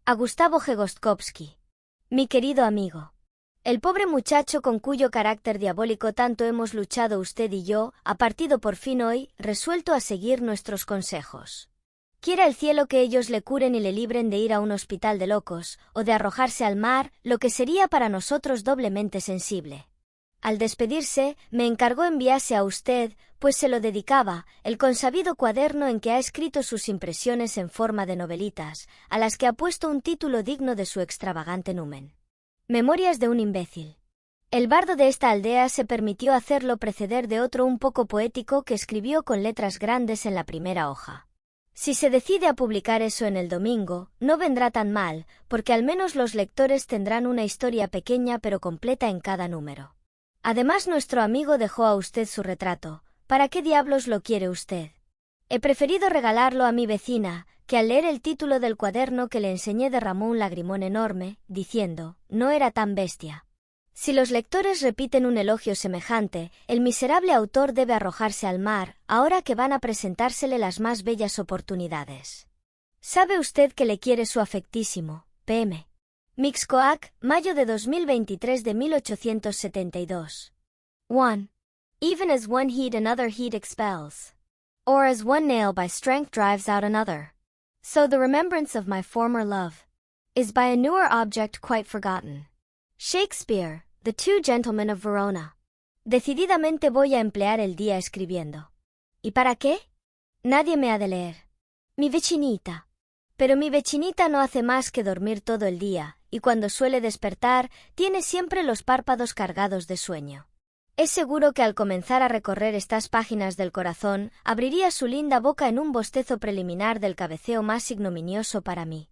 A Gustavo Gegostkowski. Mi querido amigo. El pobre muchacho con cuyo carácter diabólico tanto hemos luchado usted y yo, ha partido por fin hoy, resuelto a seguir nuestros consejos. Quiera el cielo que ellos le curen y le libren de ir a un hospital de locos, o de arrojarse al mar, lo que sería para nosotros doblemente sensible. Al despedirse, me encargó enviase a usted, pues se lo dedicaba, el consabido cuaderno en que ha escrito sus impresiones en forma de novelitas, a las que ha puesto un título digno de su extravagante numen. Memorias de un imbécil. El bardo de esta aldea se permitió hacerlo preceder de otro un poco poético que escribió con letras grandes en la primera hoja. Si se decide a publicar eso en el domingo, no vendrá tan mal, porque al menos los lectores tendrán una historia pequeña pero completa en cada número. Además, nuestro amigo dejó a usted su retrato. ¿Para qué diablos lo quiere usted? He preferido regalarlo a mi vecina, que al leer el título del cuaderno que le enseñé derramó un lagrimón enorme, diciendo, no era tan bestia. Si los lectores repiten un elogio semejante, el miserable autor debe arrojarse al mar, ahora que van a presentársele las más bellas oportunidades. ¿Sabe usted que le quiere su afectísimo, P.M.? Mixcoac, mayo de 2023 de 1872. 1. Even as one heat another heat expels. Or as one nail by strength drives out another. So the remembrance of my former love is by a newer object quite forgotten. Shakespeare, The Two Gentlemen of Verona. Decididamente voy a emplear el día escribiendo. ¿Y para qué? Nadie me ha de leer. Mi vecinita. Pero mi vecinita no hace más que dormir todo el día, y cuando suele despertar, tiene siempre los párpados cargados de sueño. Es seguro que al comenzar a recorrer estas páginas del corazón, abriría su linda boca en un bostezo preliminar del cabeceo más ignominioso para mí.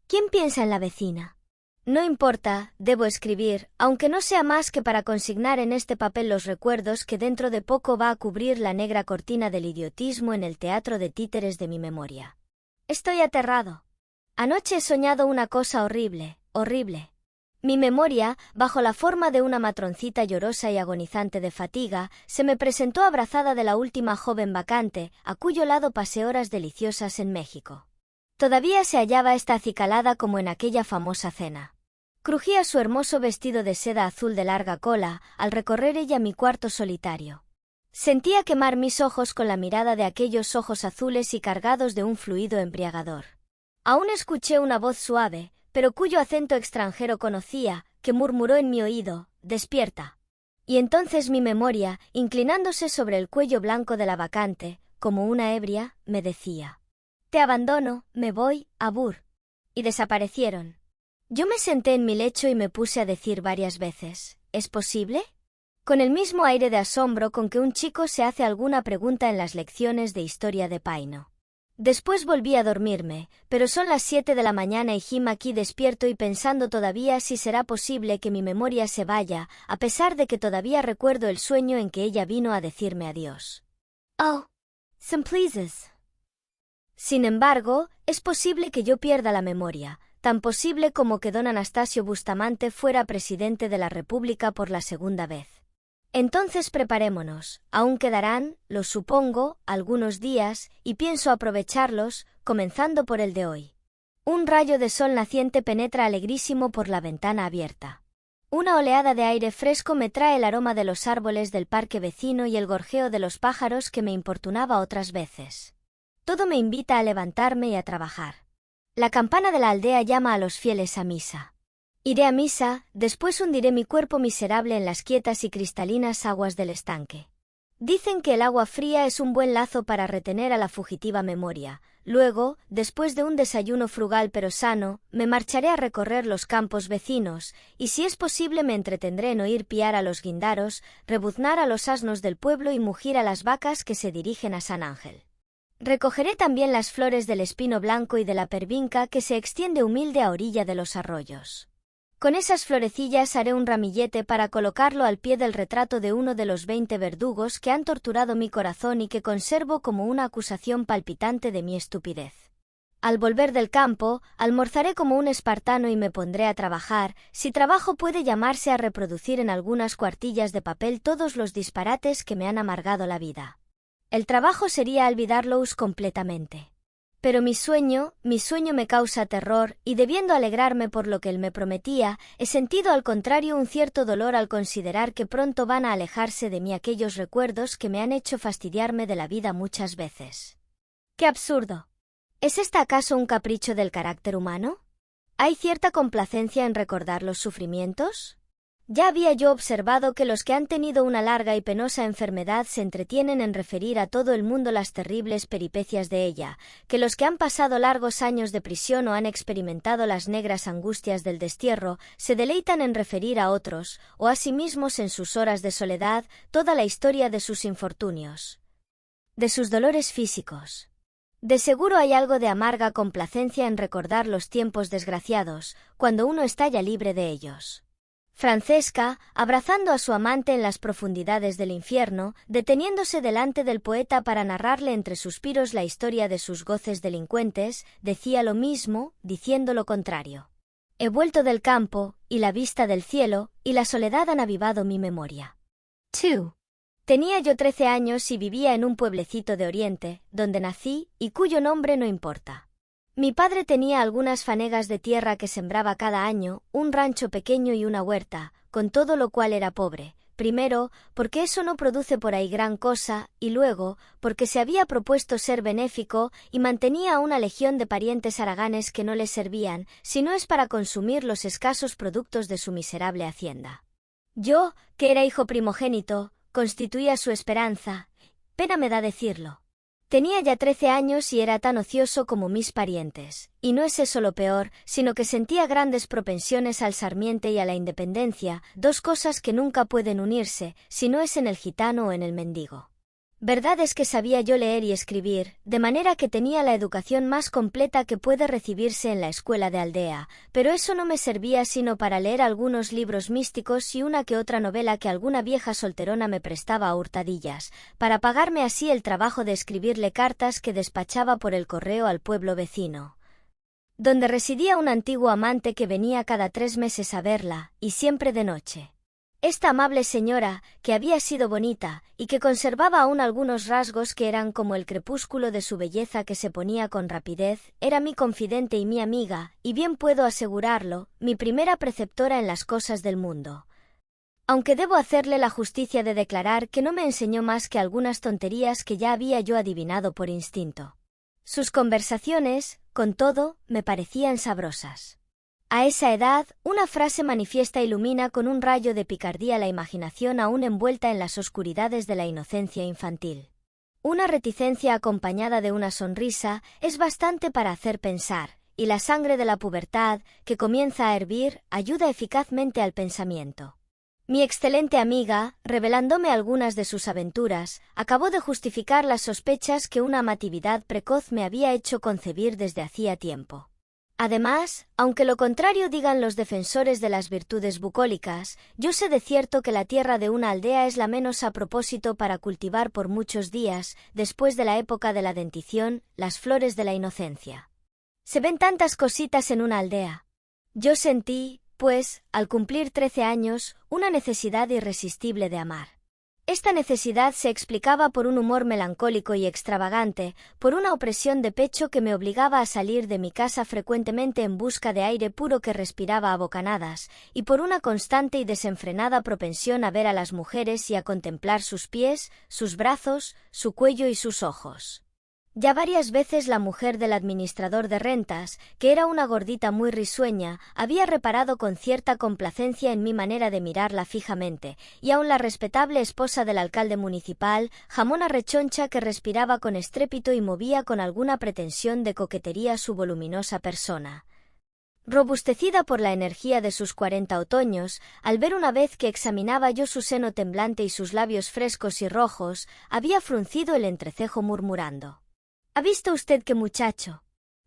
¿Quién piensa en la vecina? No importa, debo escribir, aunque no sea más que para consignar en este papel los recuerdos que dentro de poco va a cubrir la negra cortina del idiotismo en el teatro de títeres de mi memoria. Estoy aterrado. Anoche he soñado una cosa horrible, horrible. Mi memoria, bajo la forma de una matroncita llorosa y agonizante de fatiga, se me presentó abrazada de la última joven vacante, a cuyo lado pasé horas deliciosas en México. Todavía se hallaba esta acicalada como en aquella famosa cena. Crujía su hermoso vestido de seda azul de larga cola, al recorrer ella mi cuarto solitario. Sentía quemar mis ojos con la mirada de aquellos ojos azules y cargados de un fluido embriagador. Aún escuché una voz suave, pero cuyo acento extranjero conocía, que murmuró en mi oído, «Despierta». Y entonces mi memoria, inclinándose sobre el cuello blanco de la vacante, como una ebria, me decía, «Te abandono, me voy, abur». Y desaparecieron. Yo me senté en mi lecho y me puse a decir varias veces, «¿Es posible?», con el mismo aire de asombro con que un chico se hace alguna pregunta en las lecciones de historia de Paino. Después volví a dormirme, pero son las 7 de la mañana y Jim aquí despierto y pensando todavía si será posible que mi memoria se vaya, a pesar de que todavía recuerdo el sueño en que ella vino a decirme adiós. Oh, some pleases. Sin embargo, es posible que yo pierda la memoria, tan posible como que don Anastasio Bustamante fuera presidente de la República por la segunda vez. Entonces preparémonos, aún quedarán, lo supongo, algunos días, y pienso aprovecharlos, comenzando por el de hoy. Un rayo de sol naciente penetra alegrísimo por la ventana abierta. Una oleada de aire fresco me trae el aroma de los árboles del parque vecino y el gorjeo de los pájaros que me importunaba otras veces. Todo me invita a levantarme y a trabajar. La campana de la aldea llama a los fieles a misa. Iré a misa, después hundiré mi cuerpo miserable en las quietas y cristalinas aguas del estanque. Dicen que el agua fría es un buen lazo para retener a la fugitiva memoria. Luego, después de un desayuno frugal pero sano, me marcharé a recorrer los campos vecinos, y si es posible me entretendré en oír piar a los guindaros, rebuznar a los asnos del pueblo y mugir a las vacas que se dirigen a San Ángel. Recogeré también las flores del espino blanco y de la pervinca que se extiende humilde a orilla de los arroyos. Con esas florecillas haré un ramillete para colocarlo al pie del retrato de uno de los 20 verdugos que han torturado mi corazón y que conservo como una acusación palpitante de mi estupidez. Al volver del campo, almorzaré como un espartano y me pondré a trabajar, si trabajo puede llamarse a reproducir en algunas cuartillas de papel todos los disparates que me han amargado la vida. El trabajo sería olvidarlos completamente. Pero mi sueño me causa terror, y debiendo alegrarme por lo que él me prometía, he sentido al contrario un cierto dolor al considerar que pronto van a alejarse de mí aquellos recuerdos que me han hecho fastidiarme de la vida muchas veces. ¡Qué absurdo! ¿Es esta acaso un capricho del carácter humano? ¿Hay cierta complacencia en recordar los sufrimientos? Ya había yo observado que los que han tenido una larga y penosa enfermedad se entretienen en referir a todo el mundo las terribles peripecias de ella, que los que han pasado largos años de prisión o han experimentado las negras angustias del destierro se deleitan en referir a otros, o a sí mismos en sus horas de soledad, toda la historia de sus infortunios, de sus dolores físicos. De seguro hay algo de amarga complacencia en recordar los tiempos desgraciados, cuando uno está ya libre de ellos. Francesca, abrazando a su amante en las profundidades del infierno, deteniéndose delante del poeta para narrarle entre suspiros la historia de sus goces delincuentes, decía lo mismo, diciendo lo contrario. He vuelto del campo, y la vista del cielo, y la soledad han avivado mi memoria. 2. Tenía yo 13 años y vivía en un pueblecito de Oriente, donde nací, y cuyo nombre no importa. Mi padre tenía algunas fanegas de tierra que sembraba cada año, un rancho pequeño y una huerta, con todo lo cual era pobre, primero, porque eso no produce por ahí gran cosa, y luego, porque se había propuesto ser benéfico y mantenía a una legión de parientes haraganes que no le servían, si no es para consumir los escasos productos de su miserable hacienda. Yo, que era hijo primogénito, constituía su esperanza, pena me da decirlo. Tenía ya 13 años y era tan ocioso como mis parientes, y no es eso lo peor, sino que sentía grandes propensiones al sarmiente y a la independencia, dos cosas que nunca pueden unirse, si no es en el gitano o en el mendigo. Verdad es que sabía yo leer y escribir, de manera que tenía la educación más completa que puede recibirse en la escuela de aldea, pero eso no me servía sino para leer algunos libros místicos y una que otra novela que alguna vieja solterona me prestaba a hurtadillas, para pagarme así el trabajo de escribirle cartas que despachaba por el correo al pueblo vecino, donde residía un antiguo amante que venía cada 3 meses a verla, y siempre de noche. Esta amable señora, que había sido bonita, y que conservaba aún algunos rasgos que eran como el crepúsculo de su belleza que se ponía con rapidez, era mi confidente y mi amiga, y bien puedo asegurarlo, mi primera preceptora en las cosas del mundo. Aunque debo hacerle la justicia de declarar que no me enseñó más que algunas tonterías que ya había yo adivinado por instinto. Sus conversaciones, con todo, me parecían sabrosas. A esa edad, una frase manifiesta ilumina con un rayo de picardía la imaginación aún envuelta en las oscuridades de la inocencia infantil. Una reticencia acompañada de una sonrisa es bastante para hacer pensar, y la sangre de la pubertad, que comienza a hervir, ayuda eficazmente al pensamiento. Mi excelente amiga, revelándome algunas de sus aventuras, acabó de justificar las sospechas que una amatividad precoz me había hecho concebir desde hacía tiempo. Además, aunque lo contrario digan los defensores de las virtudes bucólicas, yo sé de cierto que la tierra de una aldea es la menos a propósito para cultivar por muchos días, después de la época de la dentición, las flores de la inocencia. Se ven tantas cositas en una aldea. Yo sentí, pues, al cumplir 13 años, una necesidad irresistible de amar. Esta necesidad se explicaba por un humor melancólico y extravagante, por una opresión de pecho que me obligaba a salir de mi casa frecuentemente en busca de aire puro que respiraba a bocanadas, y por una constante y desenfrenada propensión a ver a las mujeres y a contemplar sus pies, sus brazos, su cuello y sus ojos. Ya varias veces la mujer del administrador de rentas, que era una gordita muy risueña, había reparado con cierta complacencia en mi manera de mirarla fijamente, y aun la respetable esposa del alcalde municipal, jamona rechoncha que respiraba con estrépito y movía con alguna pretensión de coquetería su voluminosa persona. Robustecida por la energía de sus 40 otoños, al ver una vez que examinaba yo su seno temblante y sus labios frescos y rojos, había fruncido el entrecejo murmurando: ¿Ha visto usted qué muchacho?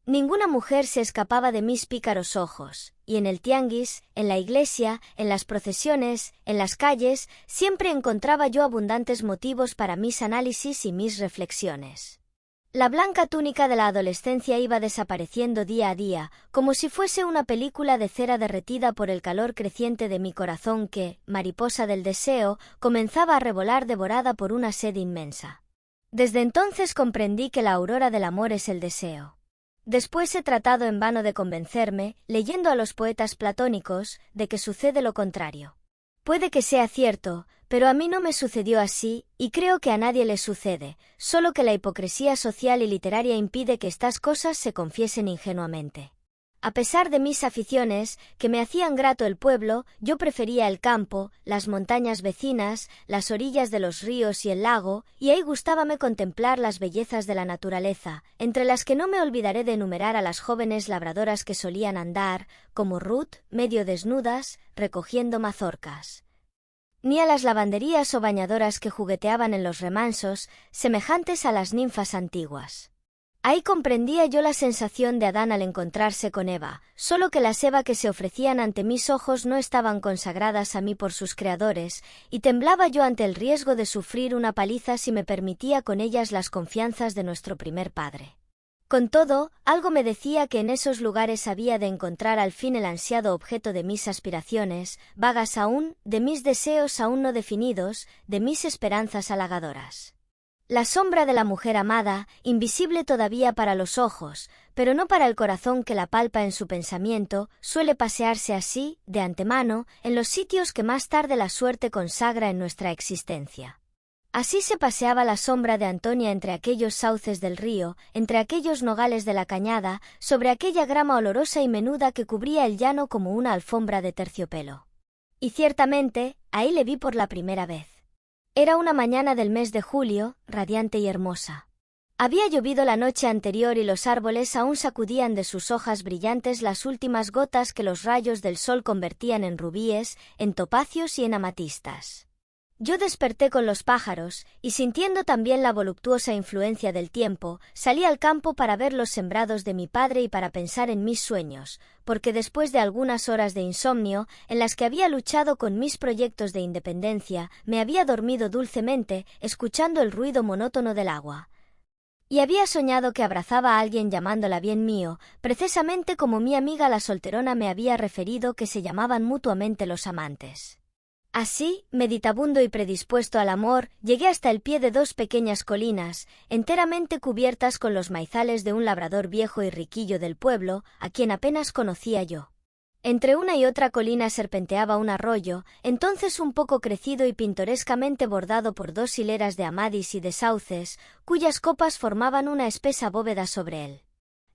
Ninguna mujer se escapaba de mis pícaros ojos, y en el tianguis, en la iglesia, en las procesiones, en las calles, siempre encontraba yo abundantes motivos para mis análisis y mis reflexiones. La blanca túnica de la adolescencia iba desapareciendo día a día, como si fuese una película de cera derretida por el calor creciente de mi corazón que, mariposa del deseo, comenzaba a revolar devorada por una sed inmensa. Desde entonces comprendí que la aurora del amor es el deseo. Después he tratado en vano de convencerme, leyendo a los poetas platónicos, de que sucede lo contrario. Puede que sea cierto, pero a mí no me sucedió así, y creo que a nadie le sucede, solo que la hipocresía social y literaria impide que estas cosas se confiesen ingenuamente. A pesar de mis aficiones, que me hacían grato el pueblo, yo prefería el campo, las montañas vecinas, las orillas de los ríos y el lago, y ahí gustábame contemplar las bellezas de la naturaleza, entre las que no me olvidaré de enumerar a las jóvenes labradoras que solían andar, como Ruth, medio desnudas, recogiendo mazorcas. Ni a las lavanderías o bañadoras que jugueteaban en los remansos, semejantes a las ninfas antiguas. Ahí comprendía yo la sensación de Adán al encontrarse con Eva, solo que las Eva que se ofrecían ante mis ojos no estaban consagradas a mí por sus creadores, y temblaba yo ante el riesgo de sufrir una paliza si me permitía con ellas las confianzas de nuestro primer padre. Con todo, algo me decía que en esos lugares había de encontrar al fin el ansiado objeto de mis aspiraciones, vagas aún, de mis deseos aún no definidos, de mis esperanzas halagadoras. La sombra de la mujer amada, invisible todavía para los ojos, pero no para el corazón que la palpa en su pensamiento, suele pasearse así, de antemano, en los sitios que más tarde la suerte consagra en nuestra existencia. Así se paseaba la sombra de Antonia entre aquellos sauces del río, entre aquellos nogales de la cañada, sobre aquella grama olorosa y menuda que cubría el llano como una alfombra de terciopelo. Y ciertamente, ahí le vi por la primera vez. Era una mañana del mes de julio, radiante y hermosa. Había llovido la noche anterior y los árboles aún sacudían de sus hojas brillantes las últimas gotas que los rayos del sol convertían en rubíes, en topacios y en amatistas. Yo desperté con los pájaros, y sintiendo también la voluptuosa influencia del tiempo, salí al campo para ver los sembrados de mi padre y para pensar en mis sueños, porque después de algunas horas de insomnio, en las que había luchado con mis proyectos de independencia, me había dormido dulcemente, escuchando el ruido monótono del agua. Y había soñado que abrazaba a alguien llamándola bien mío, precisamente como mi amiga la solterona me había referido que se llamaban mutuamente los amantes. Así, meditabundo y predispuesto al amor, llegué hasta el pie de dos pequeñas colinas, enteramente cubiertas con los maizales de un labrador viejo y riquillo del pueblo, a quien apenas conocía yo. Entre una y otra colina serpenteaba un arroyo, entonces un poco crecido y pintorescamente bordado por dos hileras de amadis y de sauces, cuyas copas formaban una espesa bóveda sobre él.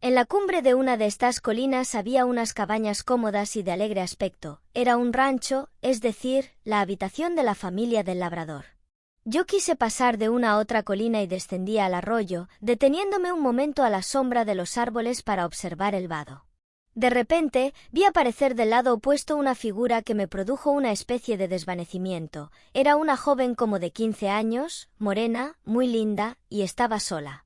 En la cumbre de una de estas colinas había unas cabañas cómodas y de alegre aspecto. Era un rancho, es decir, la habitación de la familia del labrador. Yo quise pasar de una a otra colina y descendí al arroyo, deteniéndome un momento a la sombra de los árboles para observar el vado. De repente, vi aparecer del lado opuesto una figura que me produjo una especie de desvanecimiento. Era una joven como de 15 años, morena, muy linda, y estaba sola.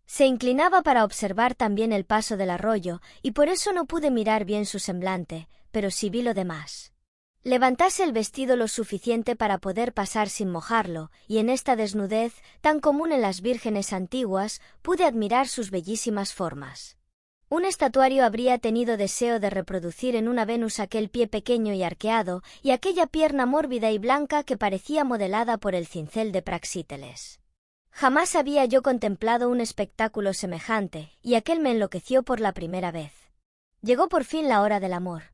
Se inclinaba para observar también el paso del arroyo, y por eso no pude mirar bien su semblante, pero sí vi lo demás. Levantase el vestido lo suficiente para poder pasar sin mojarlo, y en esta desnudez, tan común en las vírgenes antiguas, pude admirar sus bellísimas formas. Un estatuario habría tenido deseo de reproducir en una Venus aquel pie pequeño y arqueado, y aquella pierna mórbida y blanca que parecía modelada por el cincel de Praxíteles. Jamás había yo contemplado un espectáculo semejante, y aquel me enloqueció por la primera vez. Llegó por fin la hora del amor.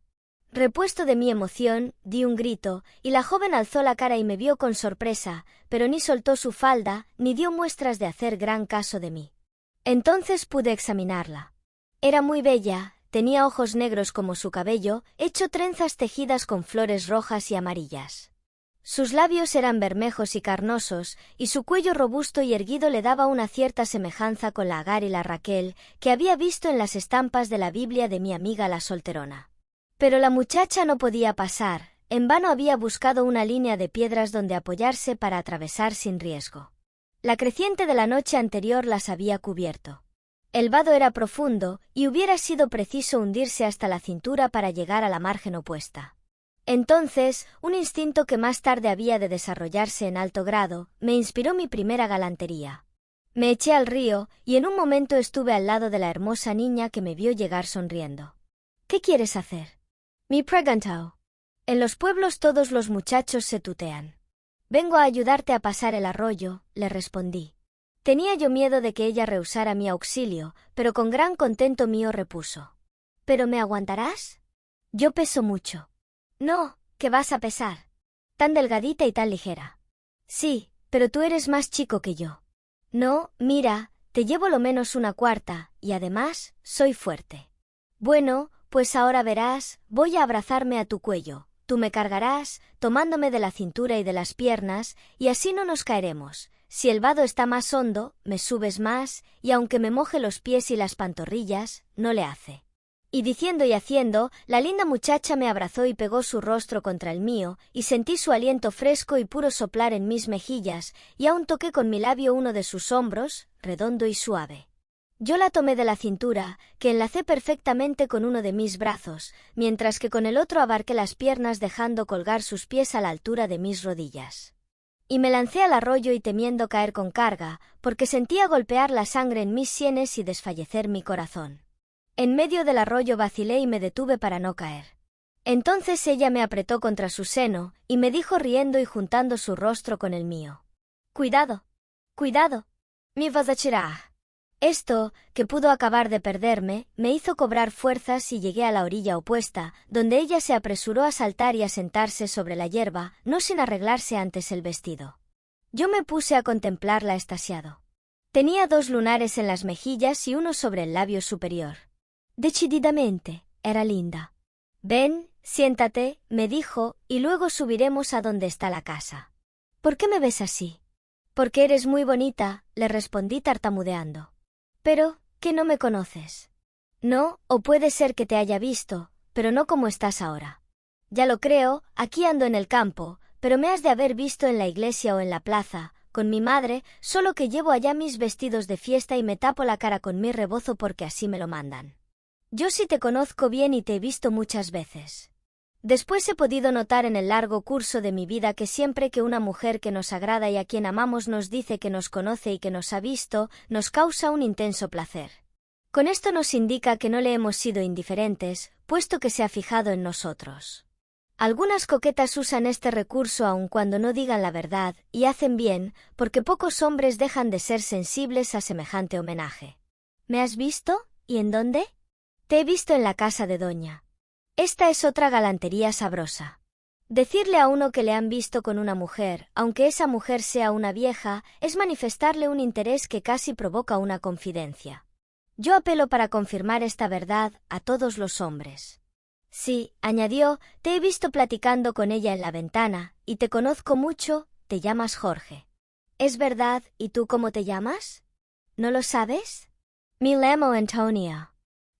Repuesto de mi emoción, di un grito, y la joven alzó la cara y me vio con sorpresa, pero ni soltó su falda, ni dio muestras de hacer gran caso de mí. Entonces pude examinarla. Era muy bella, tenía ojos negros como su cabello, hecho trenzas tejidas con flores rojas y amarillas. Sus labios eran bermejos y carnosos, y su cuello robusto y erguido le daba una cierta semejanza con la Agar y la Raquel, que había visto en las estampas de la Biblia de mi amiga la solterona. Pero la muchacha no podía pasar, en vano había buscado una línea de piedras donde apoyarse para atravesar sin riesgo. La creciente de la noche anterior las había cubierto. El vado era profundo, y hubiera sido preciso hundirse hasta la cintura para llegar a la margen opuesta. Entonces, un instinto que más tarde había de desarrollarse en alto grado, me inspiró mi primera galantería. Me eché al río, y en un momento estuve al lado de la hermosa niña que me vio llegar sonriendo. ¿Qué quieres hacer? Me preguntó. En los pueblos todos los muchachos se tutean. Vengo a ayudarte a pasar el arroyo, le respondí. Tenía yo miedo de que ella rehusara mi auxilio, pero con gran contento mío repuso. ¿Pero me aguantarás? Yo peso mucho. No, ¿qué vas a pesar? Tan delgadita y tan ligera. Sí, pero tú eres más chico que yo. No, mira, te llevo lo menos una cuarta, y además, soy fuerte. Bueno, pues ahora verás, voy a abrazarme a tu cuello, tú me cargarás, tomándome de la cintura y de las piernas, y así no nos caeremos. Si el vado está más hondo, me subes más, y aunque me moje los pies y las pantorrillas, no le hace. Y diciendo y haciendo, la linda muchacha me abrazó y pegó su rostro contra el mío, y sentí su aliento fresco y puro soplar en mis mejillas, y aún toqué con mi labio uno de sus hombros, redondo y suave. Yo la tomé de la cintura, que enlacé perfectamente con uno de mis brazos, mientras que con el otro abarqué las piernas dejando colgar sus pies a la altura de mis rodillas. Y me lancé al arroyo y temiendo caer con carga, porque sentía golpear la sangre en mis sienes y desfallecer mi corazón. En medio del arroyo vacilé y me detuve para no caer. Entonces ella me apretó contra su seno, y me dijo riendo y juntando su rostro con el mío. «Cuidado, cuidado, mi vas a tirar». Esto, que pudo acabar de perderme, me hizo cobrar fuerzas y llegué a la orilla opuesta, donde ella se apresuró a saltar y a sentarse sobre la hierba, no sin arreglarse antes el vestido. Yo me puse a contemplarla extasiado. Tenía 2 lunares en las mejillas y uno sobre el labio superior. Decididamente, era linda. «Ven, siéntate», me dijo, «y luego subiremos a donde está la casa». «¿Por qué me ves así?» «Porque eres muy bonita», le respondí tartamudeando. «Pero, ¿que no me conoces?» «No, o puede ser que te haya visto, pero no como estás ahora». «Ya lo creo, aquí ando en el campo, pero me has de haber visto en la iglesia o en la plaza, con mi madre, solo que llevo allá mis vestidos de fiesta y me tapo la cara con mi rebozo porque así me lo mandan. Yo sí te conozco bien y te he visto muchas veces». Después he podido notar en el largo curso de mi vida que siempre que una mujer que nos agrada y a quien amamos nos dice que nos conoce y que nos ha visto, nos causa un intenso placer. Con esto nos indica que no le hemos sido indiferentes, puesto que se ha fijado en nosotros. Algunas coquetas usan este recurso aun cuando no digan la verdad, y hacen bien, porque pocos hombres dejan de ser sensibles a semejante homenaje. ¿Me has visto? ¿Y en dónde? Te he visto en la casa de doña. Esta es otra galantería sabrosa. Decirle a uno que le han visto con una mujer, aunque esa mujer sea una vieja, es manifestarle un interés que casi provoca una confidencia. Yo apelo para confirmar esta verdad a todos los hombres. Sí, añadió, te he visto platicando con ella en la ventana, y te conozco mucho, te llamas Jorge. ¿Es verdad, y tú cómo te llamas? ¿No lo sabes? Me llamo Antonia.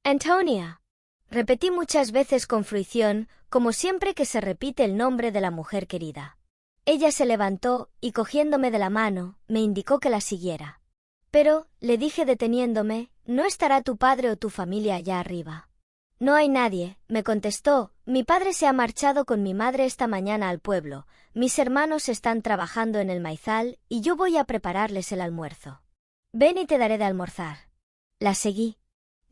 Antonia. Repetí muchas veces con fruición, como siempre que se repite el nombre de la mujer querida. Ella se levantó, y cogiéndome de la mano, me indicó que la siguiera. Pero, le dije deteniéndome, ¿no estará tu padre o tu familia allá arriba? No hay nadie, me contestó, mi padre se ha marchado con mi madre esta mañana al pueblo, mis hermanos están trabajando en el maizal, y yo voy a prepararles el almuerzo. Ven y te daré de almorzar. La seguí.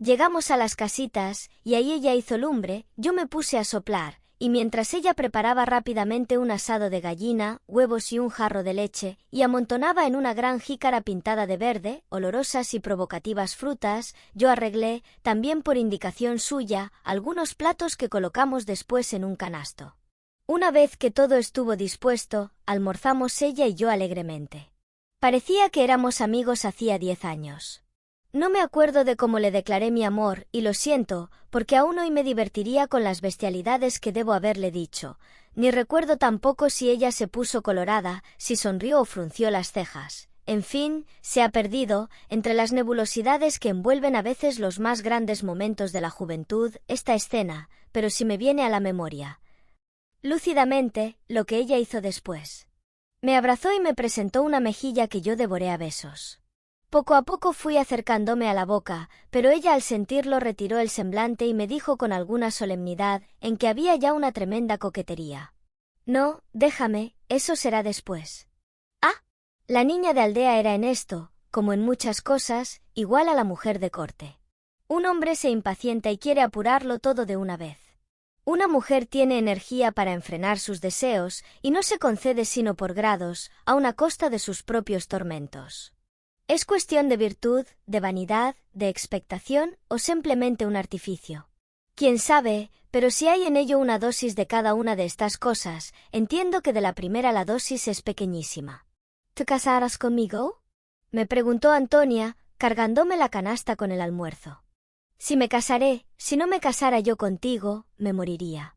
Llegamos a las casitas, y ahí ella hizo lumbre, yo me puse a soplar, y mientras ella preparaba rápidamente un asado de gallina, huevos y un jarro de leche, y amontonaba en una gran jícara pintada de verde, olorosas y provocativas frutas, yo arreglé, también por indicación suya, algunos platos que colocamos después en un canasto. Una vez que todo estuvo dispuesto, almorzamos ella y yo alegremente. Parecía que éramos amigos hacía 10 años. No me acuerdo de cómo le declaré mi amor, y lo siento, porque aún hoy me divertiría con las bestialidades que debo haberle dicho, ni recuerdo tampoco si ella se puso colorada, si sonrió o frunció las cejas. En fin, se ha perdido, entre las nebulosidades que envuelven a veces los más grandes momentos de la juventud, esta escena, pero si me viene a la memoria lúcidamente, lo que ella hizo después. Me abrazó y me presentó una mejilla que yo devoré a besos. Poco a poco fui acercándome a la boca, pero ella al sentirlo retiró el semblante y me dijo con alguna solemnidad, en que había ya una tremenda coquetería. No, déjame, eso será después. Ah, la niña de aldea era en esto, como en muchas cosas, igual a la mujer de corte. Un hombre se impacienta y quiere apurarlo todo de una vez. Una mujer tiene energía para enfrenar sus deseos y no se concede sino por grados, aun a costa de sus propios tormentos. ¿Es cuestión de virtud, de vanidad, de expectación o simplemente un artificio? Quién sabe, pero si hay en ello una dosis de cada una de estas cosas, entiendo que de la primera la dosis es pequeñísima. ¿Te casarás conmigo?, me preguntó Antonia, cargándome la canasta con el almuerzo. Si me casaré, si no me casara yo contigo, me moriría.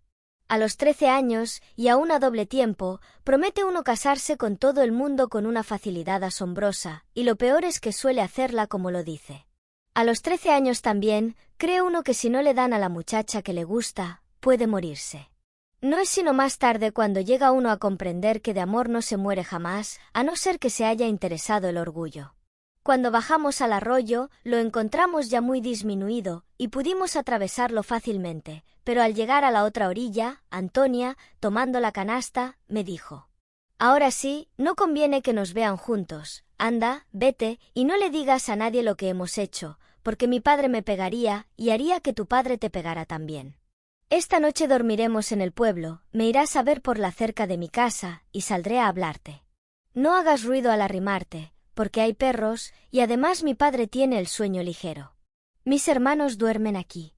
A los 13 años, y aún a doble tiempo, promete uno casarse con todo el mundo con una facilidad asombrosa, y lo peor es que suele hacerla como lo dice. A los 13 años también, cree uno que si no le dan a la muchacha que le gusta, puede morirse. No es sino más tarde cuando llega uno a comprender que de amor no se muere jamás, a no ser que se haya interesado el orgullo. Cuando bajamos al arroyo, lo encontramos ya muy disminuido, y pudimos atravesarlo fácilmente, pero al llegar a la otra orilla, Antonia, tomando la canasta, me dijo: «Ahora sí, no conviene que nos vean juntos. Anda, vete, y no le digas a nadie lo que hemos hecho, porque mi padre me pegaría, y haría que tu padre te pegara también. Esta noche dormiremos en el pueblo, me irás a ver por la cerca de mi casa, y saldré a hablarte. No hagas ruido al arrimarte, porque hay perros, y además mi padre tiene el sueño ligero. Mis hermanos duermen aquí».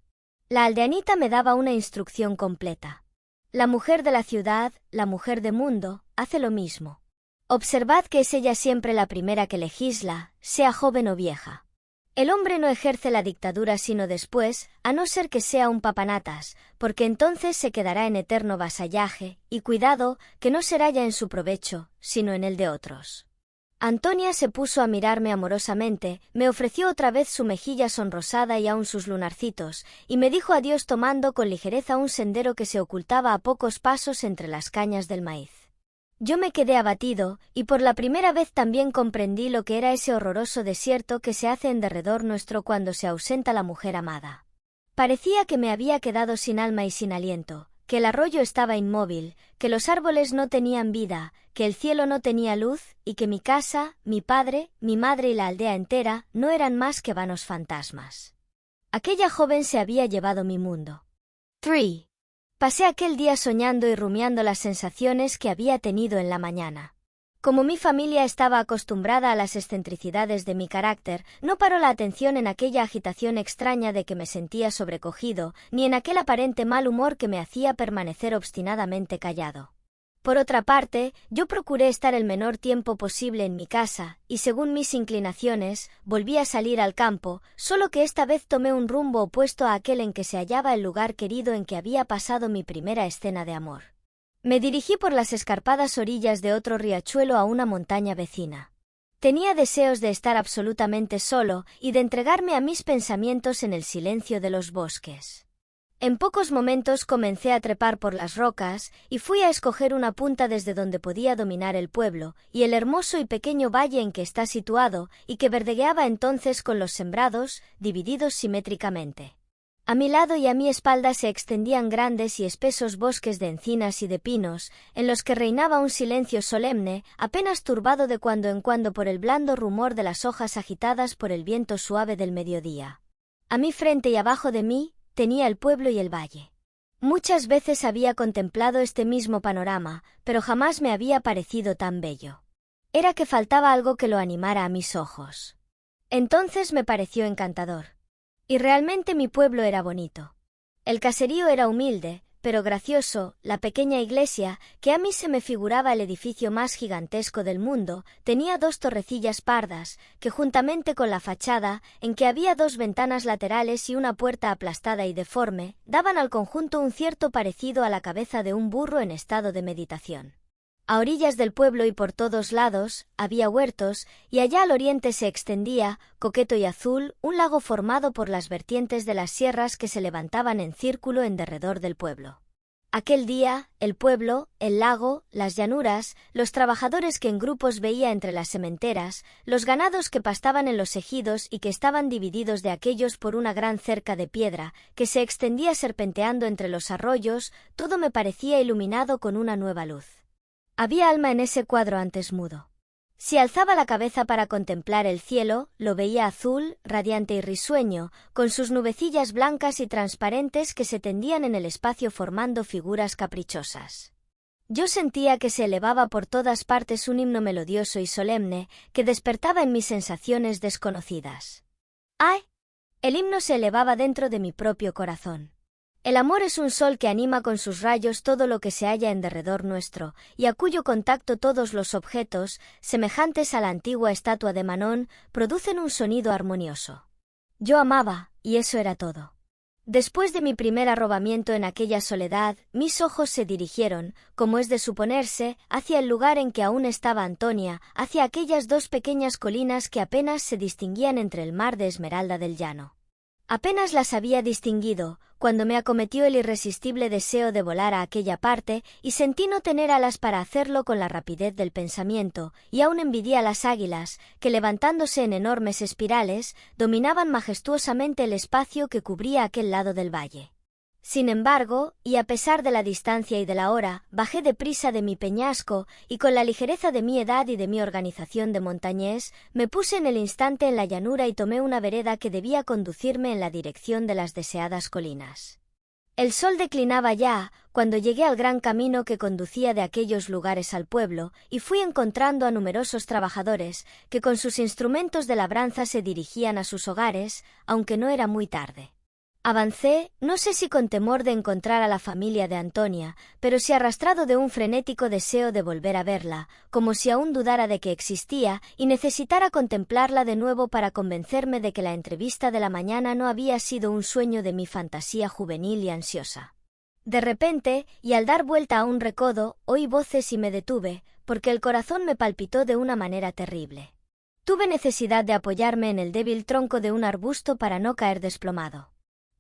La aldeanita me daba una instrucción completa. La mujer de la ciudad, la mujer de mundo, hace lo mismo. Observad que es ella siempre la primera que legisla, sea joven o vieja. El hombre no ejerce la dictadura sino después, a no ser que sea un papanatas, porque entonces se quedará en eterno vasallaje, y cuidado, que no será ya en su provecho, sino en el de otros. Antonia se puso a mirarme amorosamente, me ofreció otra vez su mejilla sonrosada y aun sus lunarcitos, y me dijo adiós tomando con ligereza un sendero que se ocultaba a pocos pasos entre las cañas del maíz. Yo me quedé abatido, y por la primera vez también comprendí lo que era ese horroroso desierto que se hace en derredor nuestro cuando se ausenta la mujer amada. Parecía que me había quedado sin alma y sin aliento, que el arroyo estaba inmóvil, que los árboles no tenían vida, que el cielo no tenía luz, y que mi casa, mi padre, mi madre y la aldea entera no eran más que vanos fantasmas. Aquella joven se había llevado mi mundo. 3. Pasé aquel día soñando y rumiando las sensaciones que había tenido en la mañana. Como mi familia estaba acostumbrada a las excentricidades de mi carácter, no paró la atención en aquella agitación extraña de que me sentía sobrecogido, ni en aquel aparente mal humor que me hacía permanecer obstinadamente callado. Por otra parte, yo procuré estar el menor tiempo posible en mi casa, y según mis inclinaciones, volví a salir al campo, solo que esta vez tomé un rumbo opuesto a aquel en que se hallaba el lugar querido en que había pasado mi primera escena de amor. Me dirigí por las escarpadas orillas de otro riachuelo a una montaña vecina. Tenía deseos de estar absolutamente solo y de entregarme a mis pensamientos en el silencio de los bosques. En pocos momentos comencé a trepar por las rocas y fui a escoger una punta desde donde podía dominar el pueblo y el hermoso y pequeño valle en que está situado y que verdegueaba entonces con los sembrados, divididos simétricamente. A mi lado y a mi espalda se extendían grandes y espesos bosques de encinas y de pinos, en los que reinaba un silencio solemne, apenas turbado de cuando en cuando por el blando rumor de las hojas agitadas por el viento suave del mediodía. A mi frente y abajo de mí, tenía el pueblo y el valle. Muchas veces había contemplado este mismo panorama, pero jamás me había parecido tan bello. Era que faltaba algo que lo animara a mis ojos. Entonces me pareció encantador. Y realmente mi pueblo era bonito. El caserío era humilde, pero gracioso, la pequeña iglesia, que a mí se me figuraba el edificio más gigantesco del mundo, tenía 2 torrecillas pardas, que juntamente con la fachada, en que había 2 ventanas laterales y una puerta aplastada y deforme, daban al conjunto un cierto parecido a la cabeza de un burro en estado de meditación. A orillas del pueblo y por todos lados, había huertos, y allá al oriente se extendía, coqueto y azul, un lago formado por las vertientes de las sierras que se levantaban en círculo en derredor del pueblo. Aquel día, el pueblo, el lago, las llanuras, los trabajadores que en grupos veía entre las sementeras, los ganados que pastaban en los ejidos y que estaban divididos de aquellos por una gran cerca de piedra, que se extendía serpenteando entre los arroyos, todo me parecía iluminado con una nueva luz. Había alma en ese cuadro antes mudo. Si alzaba la cabeza para contemplar el cielo, lo veía azul, radiante y risueño, con sus nubecillas blancas y transparentes que se tendían en el espacio formando figuras caprichosas. Yo sentía que se elevaba por todas partes un himno melodioso y solemne que despertaba en mis sensaciones desconocidas. ¡Ay! El himno se elevaba dentro de mi propio corazón. El amor es un sol que anima con sus rayos todo lo que se halla en derredor nuestro, y a cuyo contacto todos los objetos, semejantes a la antigua estatua de Manón, producen un sonido armonioso. Yo amaba, y eso era todo. Después de mi primer arrobamiento en aquella soledad, mis ojos se dirigieron, como es de suponerse, hacia el lugar en que aún estaba Antonia, hacia aquellas dos pequeñas colinas que apenas se distinguían entre el mar de esmeralda del llano. Apenas las había distinguido, cuando me acometió el irresistible deseo de volar a aquella parte, y sentí no tener alas para hacerlo con la rapidez del pensamiento, y aún envidié a las águilas, que levantándose en enormes espirales, dominaban majestuosamente el espacio que cubría aquel lado del valle. Sin embargo, y a pesar de la distancia y de la hora, bajé deprisa de mi peñasco, y con la ligereza de mi edad y de mi organización de montañés, me puse en el instante en la llanura y tomé una vereda que debía conducirme en la dirección de las deseadas colinas. El sol declinaba ya, cuando llegué al gran camino que conducía de aquellos lugares al pueblo, y fui encontrando a numerosos trabajadores, que con sus instrumentos de labranza se dirigían a sus hogares, aunque no era muy tarde. Avancé, no sé si con temor de encontrar a la familia de Antonia, pero sí arrastrado de un frenético deseo de volver a verla, como si aún dudara de que existía y necesitara contemplarla de nuevo para convencerme de que la entrevista de la mañana no había sido un sueño de mi fantasía juvenil y ansiosa. De repente, y al dar vuelta a un recodo, oí voces y me detuve, porque el corazón me palpitó de una manera terrible. Tuve necesidad de apoyarme en el débil tronco de un arbusto para no caer desplomado.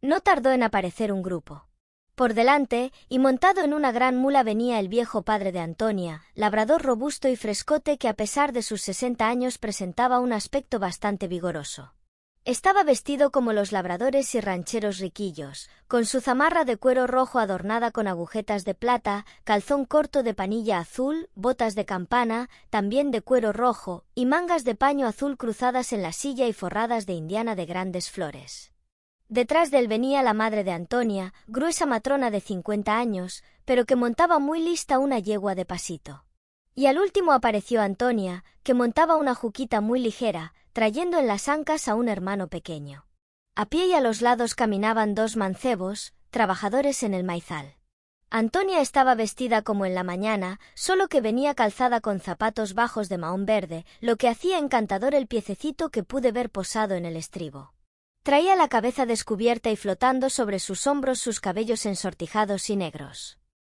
No tardó en aparecer un grupo. Por delante, y montado en una gran mula venía el viejo padre de Antonia, labrador robusto y frescote que a pesar de sus 60 años presentaba un aspecto bastante vigoroso. Estaba vestido como los labradores y rancheros riquillos, con su zamarra de cuero rojo adornada con agujetas de plata, calzón corto de panilla azul, botas de campana, también de cuero rojo, y mangas de paño azul cruzadas en la silla y forradas de indiana de grandes flores. Detrás de él venía la madre de Antonia, gruesa matrona de 50 años, pero que montaba muy lista una yegua de pasito. Y al último apareció Antonia, que montaba una juquita muy ligera, trayendo en las ancas a un hermano pequeño. A pie y a los lados caminaban dos mancebos, trabajadores en el maizal. Antonia estaba vestida como en la mañana, solo que venía calzada con zapatos bajos de mahón verde, lo que hacía encantador el piececito que pude ver posado en el estribo. Traía la cabeza descubierta y flotando sobre sus hombros sus cabellos ensortijados y negros.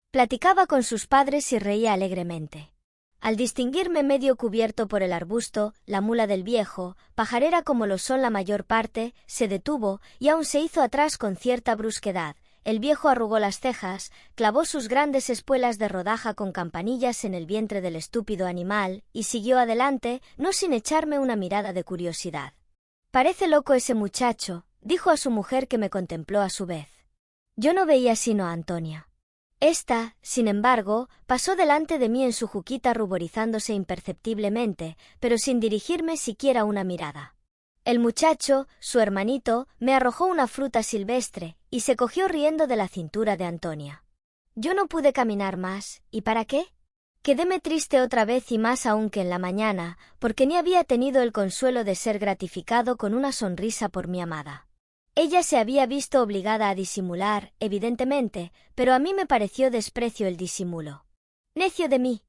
Platicaba con sus padres y reía alegremente. Al distinguirme medio cubierto por el arbusto, la mula del viejo, pajarera como lo son la mayor parte, se detuvo y aún se hizo atrás con cierta brusquedad. El viejo arrugó las cejas, clavó sus grandes espuelas de rodaja con campanillas en el vientre del estúpido animal y siguió adelante, no sin echarme una mirada de curiosidad. «Parece loco ese muchacho», dijo a su mujer que me contempló a su vez. Yo no veía sino a Antonia. Esta, sin embargo, pasó delante de mí en su juquita ruborizándose imperceptiblemente, pero sin dirigirme siquiera una mirada. El muchacho, su hermanito, me arrojó una fruta silvestre, y se cogió riendo de la cintura de Antonia. Yo no pude caminar más, ¿y para qué? Quedéme triste otra vez y más aún que en la mañana, porque ni había tenido el consuelo de ser gratificado con una sonrisa por mi amada. Ella se había visto obligada a disimular, evidentemente, pero a mí me pareció desprecio el disimulo. Necio de mí.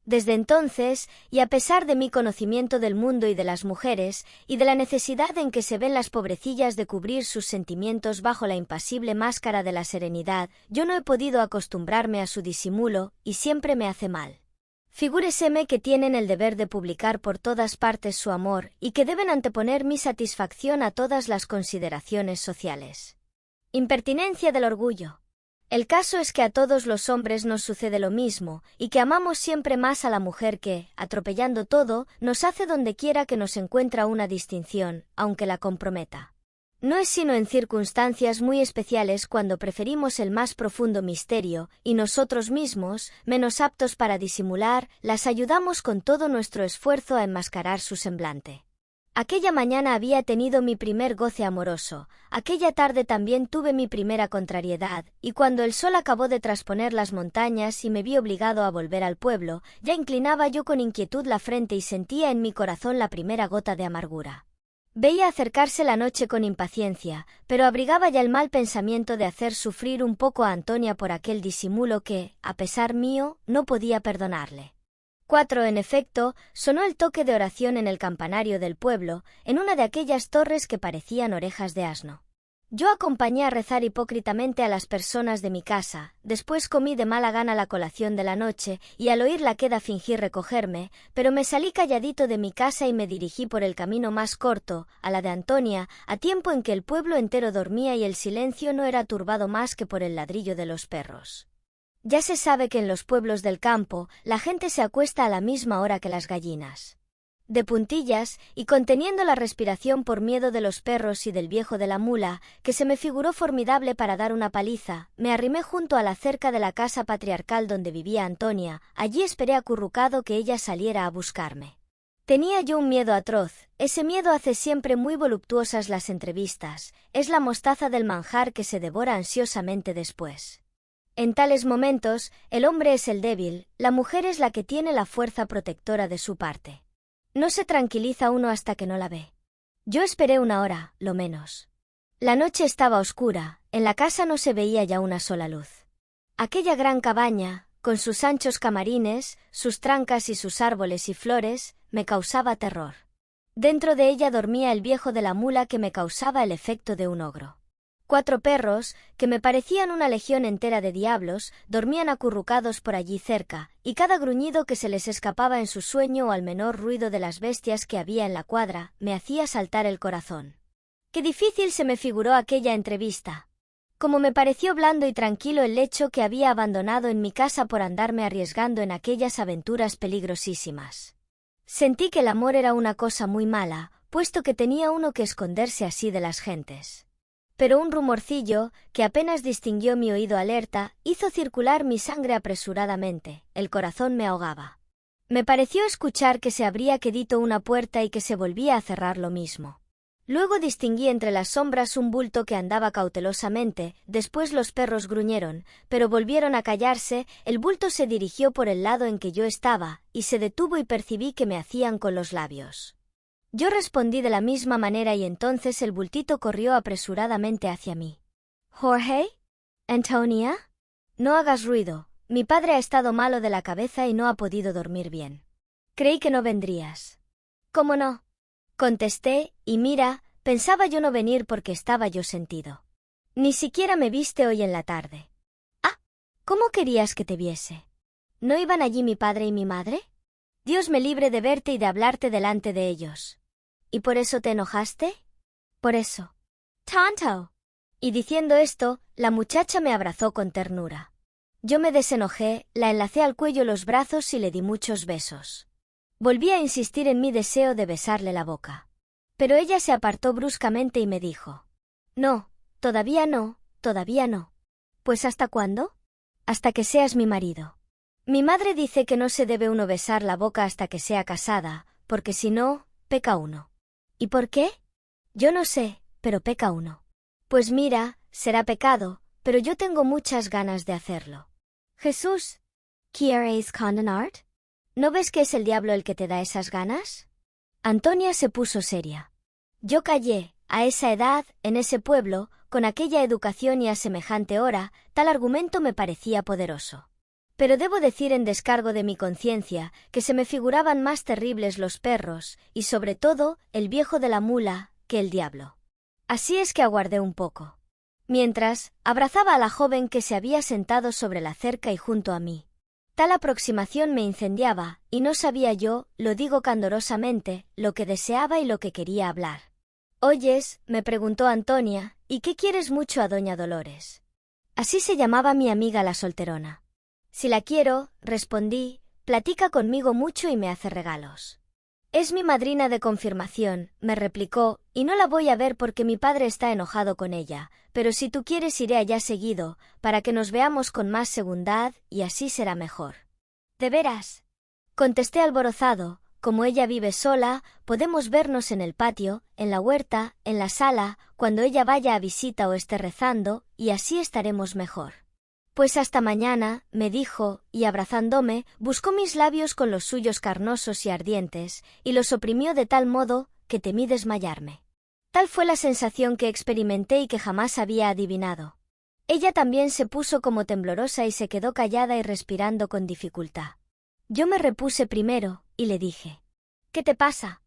Desde entonces, y a pesar de mi conocimiento del mundo y de las mujeres, y de la necesidad en que se ven las pobrecillas de cubrir sus sentimientos bajo la impasible máscara de la serenidad, yo no he podido acostumbrarme a su disimulo, y siempre me hace mal. Figúreseme que tienen el deber de publicar por todas partes su amor, y que deben anteponer mi satisfacción a todas las consideraciones sociales. Impertinencia del orgullo. El caso es que a todos los hombres nos sucede lo mismo, y que amamos siempre más a la mujer que, atropellando todo, nos hace donde quiera que nos encuentra una distinción, aunque la comprometa. No es sino en circunstancias muy especiales cuando preferimos el más profundo misterio, y nosotros mismos, menos aptos para disimular, las ayudamos con todo nuestro esfuerzo a enmascarar su semblante. Aquella mañana había tenido mi primer goce amoroso, aquella tarde también tuve mi primera contrariedad, y cuando el sol acabó de trasponer las montañas y me vi obligado a volver al pueblo, ya inclinaba yo con inquietud la frente y sentía en mi corazón la primera gota de amargura. Veía acercarse la noche con impaciencia, pero abrigaba ya el mal pensamiento de hacer sufrir un poco a Antonia por aquel disimulo que, a pesar mío, no podía perdonarle. 4. En efecto, sonó el toque de oración en el campanario del pueblo, en una de aquellas torres que parecían orejas de asno. Yo acompañé a rezar hipócritamente a las personas de mi casa, después comí de mala gana la colación de la noche, y al oír la queda fingí recogerme, pero me salí calladito de mi casa y me dirigí por el camino más corto, a la de Antonia, a tiempo en que el pueblo entero dormía y el silencio no era turbado más que por el ladrillo de los perros. Ya se sabe que en los pueblos del campo, la gente se acuesta a la misma hora que las gallinas. De puntillas, y conteniendo la respiración por miedo de los perros y del viejo de la mula, que se me figuró formidable para dar una paliza, me arrimé junto a la cerca de la casa patriarcal donde vivía Antonia, allí esperé acurrucado que ella saliera a buscarme. Tenía yo un miedo atroz, ese miedo hace siempre muy voluptuosas las entrevistas, es la mostaza del manjar que se devora ansiosamente después. En tales momentos, el hombre es el débil, la mujer es la que tiene la fuerza protectora de su parte. No se tranquiliza uno hasta que no la ve. Yo esperé una hora, lo menos. La noche estaba oscura, en la casa no se veía ya una sola luz. Aquella gran cabaña, con sus anchos camarines, sus trancas y sus árboles y flores, me causaba terror. Dentro de ella dormía el viejo de la mula que me causaba el efecto de un ogro. 4 perros, que me parecían una legión entera de diablos, dormían acurrucados por allí cerca, y cada gruñido que se les escapaba en su sueño o al menor ruido de las bestias que había en la cuadra, me hacía saltar el corazón. Qué difícil se me figuró aquella entrevista. Como me pareció blando y tranquilo el lecho que había abandonado en mi casa por andarme arriesgando en aquellas aventuras peligrosísimas. Sentí que el amor era una cosa muy mala, puesto que tenía uno que esconderse así de las gentes. Pero un rumorcillo, que apenas distinguió mi oído alerta, hizo circular mi sangre apresuradamente, el corazón me ahogaba. Me pareció escuchar que se abría quedito una puerta y que se volvía a cerrar lo mismo. Luego distinguí entre las sombras un bulto que andaba cautelosamente, después los perros gruñeron, pero volvieron a callarse, el bulto se dirigió por el lado en que yo estaba, y se detuvo y percibí que me hacían con los labios. Yo respondí de la misma manera y entonces el bultito corrió apresuradamente hacia mí. «¿Jorge? ¿Antonia? No hagas ruido, mi padre ha estado malo de la cabeza y no ha podido dormir bien. Creí que no vendrías». «¿Cómo no?», contesté, y mira, pensaba yo no venir porque estaba yo sentido. Ni siquiera me viste hoy en la tarde. «Ah, ¿cómo querías que te viese? ¿No iban allí mi padre y mi madre? Dios me libre de verte y de hablarte delante de ellos». «¿Y por eso te enojaste?». «Por eso». «¡Tonto!». Y diciendo esto, la muchacha me abrazó con ternura. Yo me desenojé, la enlacé al cuello los brazos y le di muchos besos. Volví a insistir en mi deseo de besarle la boca. Pero ella se apartó bruscamente y me dijo: «No, todavía no, todavía no». «¿Pues hasta cuándo?». «Hasta que seas mi marido. Mi madre dice que no se debe uno besar la boca hasta que sea casada, porque si no, peca uno». «¿Y por qué?». «Yo no sé, pero peca uno». «Pues mira, será pecado, pero yo tengo muchas ganas de hacerlo». «Jesús, ¿quieres condenar? ¿No ves que es el diablo el que te da esas ganas?». Antonia se puso seria. Yo callé, a esa edad, en ese pueblo, con aquella educación y a semejante hora, tal argumento me parecía poderoso. Pero debo decir en descargo de mi conciencia, que se me figuraban más terribles los perros, y sobre todo, el viejo de la mula, que el diablo. Así es que aguardé un poco. Mientras, abrazaba a la joven que se había sentado sobre la cerca y junto a mí. Tal aproximación me incendiaba, y no sabía yo, lo digo candorosamente, lo que deseaba y lo que quería hablar. «Oyes», me preguntó Antonia, «¿y qué quieres mucho a doña Dolores?». Así se llamaba mi amiga la solterona. «Si la quiero», respondí, «platica conmigo mucho y me hace regalos». «Es mi madrina de confirmación», me replicó, «y no la voy a ver porque mi padre está enojado con ella, pero si tú quieres iré allá seguido, para que nos veamos con más segundad, y así será mejor». «¿De veras?», contesté alborozado, Como ella vive sola, podemos vernos en el patio, en la huerta, en la sala, cuando ella vaya a visita o esté rezando, y así estaremos mejor. Pues hasta mañana, me dijo, y abrazándome, buscó mis labios con los suyos carnosos y ardientes, y los oprimió de tal modo, que temí desmayarme. Tal fue la sensación que experimenté y que jamás había adivinado. Ella también se puso como temblorosa y se quedó callada y respirando con dificultad. Yo me repuse primero, y le dije: «¿Qué te pasa?»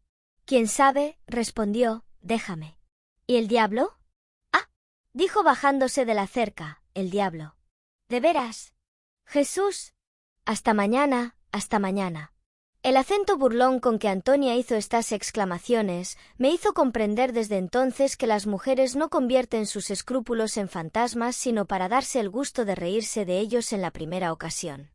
«¿Quién sabe?», respondió, «déjame». «¿Y el diablo?» «Ah», dijo bajándose de la cerca, «el diablo». «¿De veras?» «Jesús». «Hasta mañana, hasta mañana». El acento burlón con que Antonia hizo estas exclamaciones me hizo comprender desde entonces que las mujeres no convierten sus escrúpulos en fantasmas sino para darse el gusto de reírse de ellos en la primera ocasión.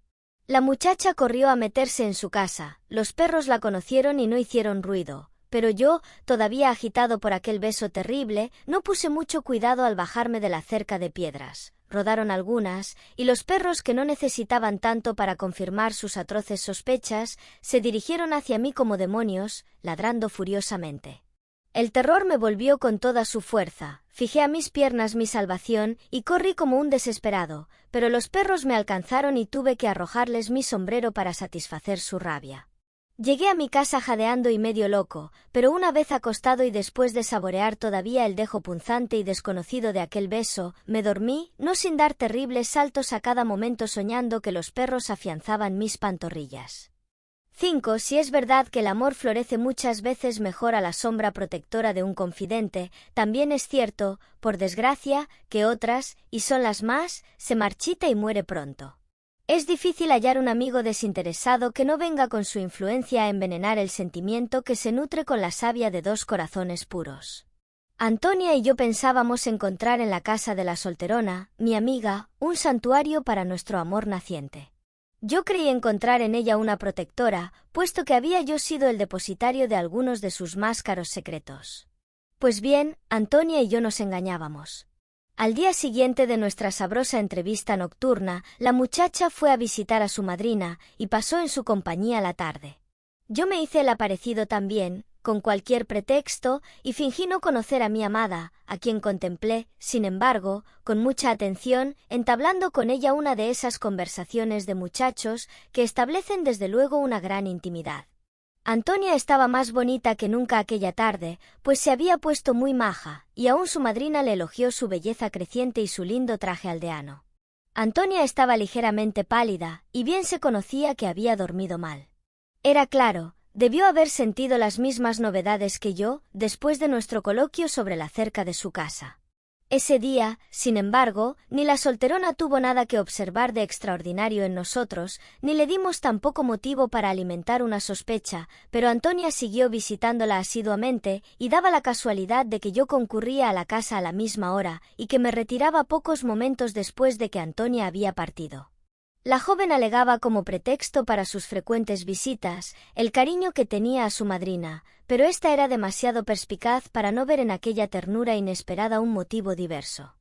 La muchacha corrió a meterse en su casa, los perros la conocieron y no hicieron ruido, pero yo, todavía agitado por aquel beso terrible, no puse mucho cuidado al bajarme de la cerca de piedras. Rodaron algunas, y los perros, que no necesitaban tanto para confirmar sus atroces sospechas, se dirigieron hacia mí como demonios, ladrando furiosamente. El terror me volvió con toda su fuerza, fijé a mis piernas mi salvación y corrí como un desesperado, pero los perros me alcanzaron y tuve que arrojarles mi sombrero para satisfacer su rabia. Llegué a mi casa jadeando y medio loco, pero una vez acostado y después de saborear todavía el dejo punzante y desconocido de aquel beso, me dormí, no sin dar terribles saltos a cada momento soñando que los perros afianzaban mis pantorrillas. 5. Si es verdad que el amor florece muchas veces mejor a la sombra protectora de un confidente, también es cierto, por desgracia, que otras, y son las más, se marchita y muere pronto. Es difícil hallar un amigo desinteresado que no venga con su influencia a envenenar el sentimiento que se nutre con la savia de dos corazones puros. Antonia y yo pensábamos encontrar en la casa de la solterona, mi amiga, un santuario para nuestro amor naciente. Yo creí encontrar en ella una protectora, puesto que había yo sido el depositario de algunos de sus más caros secretos. Pues bien, Antonia y yo nos engañábamos. Al día siguiente de nuestra sabrosa entrevista nocturna, la muchacha fue a visitar a su madrina y pasó en su compañía la tarde. Yo me hice el aparecido también, con cualquier pretexto, y fingí no conocer a mi amada, a quien contemplé, sin embargo, con mucha atención, entablando con ella una de esas conversaciones de muchachos que establecen desde luego una gran intimidad. Antonia estaba más bonita que nunca aquella tarde, pues se había puesto muy maja, y aún su madrina le elogió su belleza creciente y su lindo traje aldeano. Antonia estaba ligeramente pálida, y bien se conocía que había dormido mal. Era claro, debió haber sentido las mismas novedades que yo, después de nuestro coloquio sobre la cerca de su casa. Ese día, sin embargo, ni la solterona tuvo nada que observar de extraordinario en nosotros, ni le dimos tampoco motivo para alimentar una sospecha, pero Antonia siguió visitándola asiduamente, y daba la casualidad de que yo concurría a la casa a la misma hora, y que me retiraba pocos momentos después de que Antonia había partido. La joven alegaba como pretexto para sus frecuentes visitas el cariño que tenía a su madrina, pero ésta era demasiado perspicaz para no ver en aquella ternura inesperada un motivo diverso.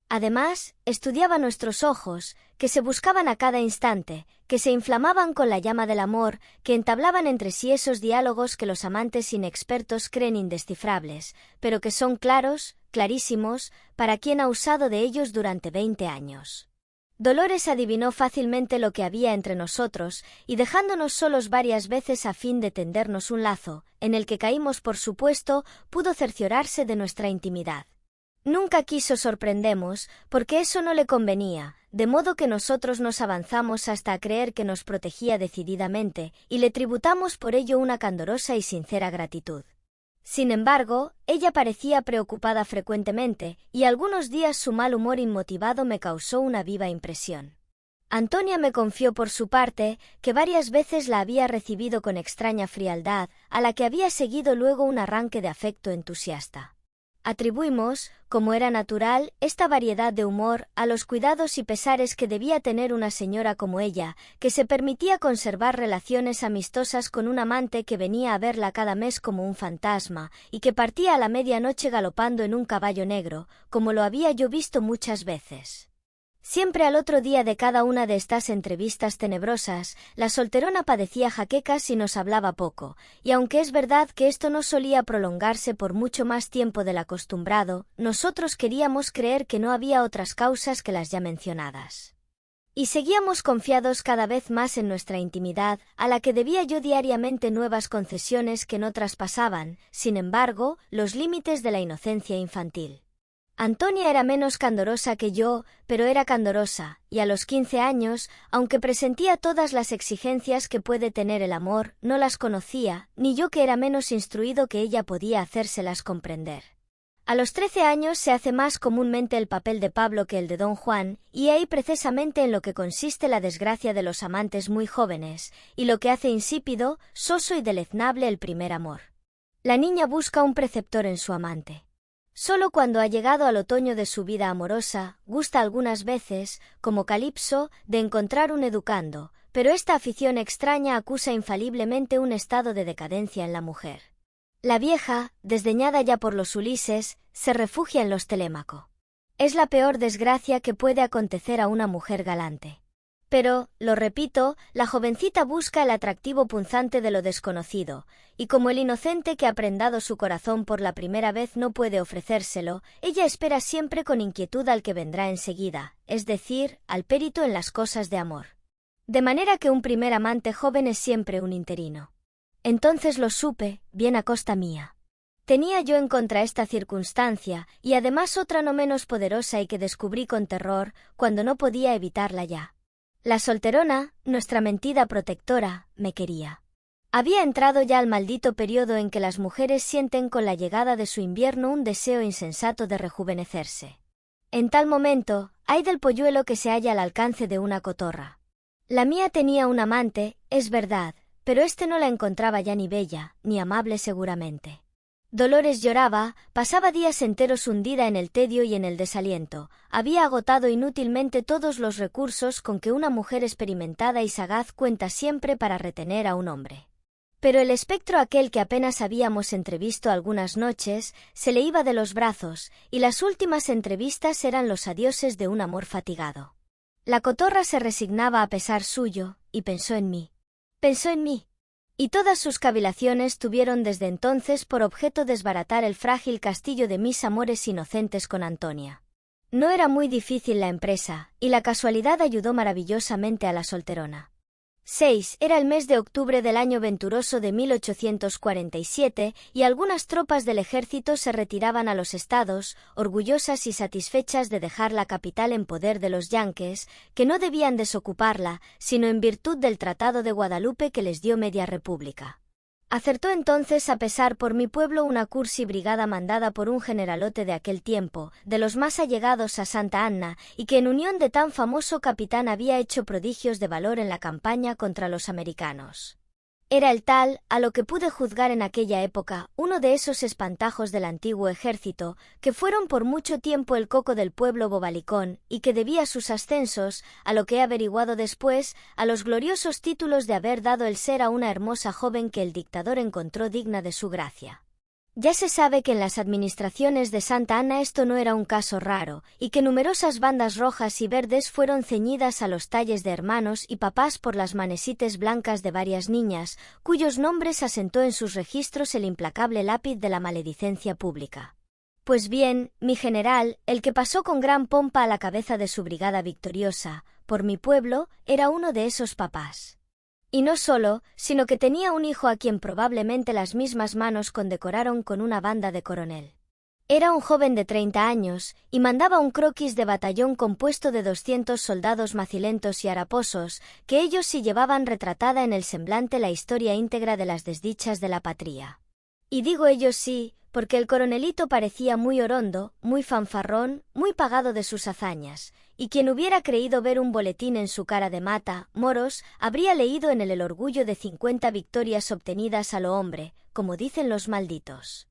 Además, estudiaba nuestros ojos, que se buscaban a cada instante, que se inflamaban con la llama del amor, que entablaban entre sí esos diálogos que los amantes inexpertos creen indescifrables, pero que son claros, clarísimos, para quien ha usado de ellos durante 20 años. Dolores adivinó fácilmente lo que había entre nosotros, y dejándonos solos varias veces a fin de tendernos un lazo, en el que caímos por supuesto, pudo cerciorarse de nuestra intimidad. Nunca quiso sorprendernos, porque eso no le convenía, de modo que nosotros nos avanzamos hasta a creer que nos protegía decididamente, y le tributamos por ello una candorosa y sincera gratitud. Sin embargo, ella parecía preocupada frecuentemente, y algunos días su mal humor inmotivado me causó una viva impresión. Antonia me confió por su parte, que varias veces la había recibido con extraña frialdad, a la que había seguido luego un arranque de afecto entusiasta. Atribuimos, como era natural, esta variedad de humor a los cuidados y pesares que debía tener una señora como ella, que se permitía conservar relaciones amistosas con un amante que venía a verla cada mes como un fantasma, y que partía a la medianoche galopando en un caballo negro, como lo había yo visto muchas veces. Siempre al otro día de cada una de estas entrevistas tenebrosas, la solterona padecía jaquecas y nos hablaba poco, y aunque es verdad que esto no solía prolongarse por mucho más tiempo del acostumbrado, nosotros queríamos creer que no había otras causas que las ya mencionadas. Y seguíamos confiados cada vez más en nuestra intimidad, a la que debía yo diariamente nuevas concesiones que no traspasaban, sin embargo, los límites de la inocencia infantil. Antonia era menos candorosa que yo, pero era candorosa, y a los 15 años, aunque presentía todas las exigencias que puede tener el amor, no las conocía, ni yo que era menos instruido que ella podía hacérselas comprender. A los 13 años se hace más comúnmente el papel de Pablo que el de Don Juan, y ahí precisamente en lo que consiste la desgracia de los amantes muy jóvenes, y lo que hace insípido, soso y deleznable el primer amor. La niña busca un preceptor en su amante. Solo cuando ha llegado al otoño de su vida amorosa, gusta algunas veces, como Calipso, de encontrar un educando, pero esta afición extraña acusa infaliblemente un estado de decadencia en la mujer. La vieja, desdeñada ya por los Ulises, se refugia en los Telémaco. Es la peor desgracia que puede acontecer a una mujer galante. Pero, lo repito, la jovencita busca el atractivo punzante de lo desconocido, y como el inocente que ha prendado su corazón por la primera vez no puede ofrecérselo, ella espera siempre con inquietud al que vendrá enseguida, es decir, al périto en las cosas de amor. De manera que un primer amante joven es siempre un interino. Entonces lo supe, bien a costa mía. Tenía yo en contra esta circunstancia, y además otra no menos poderosa y que descubrí con terror, cuando no podía evitarla ya. La solterona, nuestra mentida protectora, me quería. Había entrado ya al maldito periodo en que las mujeres sienten con la llegada de su invierno un deseo insensato de rejuvenecerse. En tal momento, ay del polluelo que se halla al alcance de una cotorra. La mía tenía un amante, es verdad, pero éste no la encontraba ya ni bella, ni amable seguramente. Dolores lloraba, pasaba días enteros hundida en el tedio y en el desaliento, había agotado inútilmente todos los recursos con que una mujer experimentada y sagaz cuenta siempre para retener a un hombre. Pero el espectro aquel que apenas habíamos entrevisto algunas noches, se le iba de los brazos, y las últimas entrevistas eran los adioses de un amor fatigado. La cotorra se resignaba a pesar suyo, y pensó en mí. Pensó en mí. Y todas sus cavilaciones tuvieron desde entonces por objeto desbaratar el frágil castillo de mis amores inocentes con Antonia. No era muy difícil la empresa, y la casualidad ayudó maravillosamente a la solterona. 6. Era el mes de octubre del año venturoso de 1847, y algunas tropas del ejército se retiraban a los estados, orgullosas y satisfechas de dejar la capital en poder de los yanques, que no debían desocuparla, sino en virtud del Tratado de Guadalupe que les dio media república. Acertó entonces a pesar por mi pueblo una cursi brigada mandada por un generalote de aquel tiempo, de los más allegados a Santa Anna, y que en unión de tan famoso capitán había hecho prodigios de valor en la campaña contra los americanos. Era el tal, a lo que pude juzgar en aquella época, uno de esos espantajos del antiguo ejército, que fueron por mucho tiempo el coco del pueblo bobalicón, y que debía sus ascensos, a lo que he averiguado después, a los gloriosos títulos de haber dado el ser a una hermosa joven que el dictador encontró digna de su gracia. Ya se sabe que en las administraciones de Santa Anna esto no era un caso raro, y que numerosas bandas rojas y verdes fueron ceñidas a los talles de hermanos y papás por las manesites blancas de varias niñas, cuyos nombres asentó en sus registros el implacable lápiz de la maledicencia pública. Pues bien, mi general, el que pasó con gran pompa a la cabeza de su brigada victoriosa, por mi pueblo, era uno de esos papás. Y no solo, sino que tenía un hijo a quien probablemente las mismas manos condecoraron con una banda de coronel. Era un joven de 30 años, y mandaba un croquis de batallón compuesto de 200 soldados macilentos y haraposos, que ellos sí llevaban retratada en el semblante la historia íntegra de las desdichas de la patria. Y digo ellos sí, porque el coronelito parecía muy orondo, muy fanfarrón, muy pagado de sus hazañas, y quien hubiera creído ver un boletín en su cara de mata, moros, habría leído en él el orgullo de 50 victorias obtenidas a lo hombre, como dicen los malditos.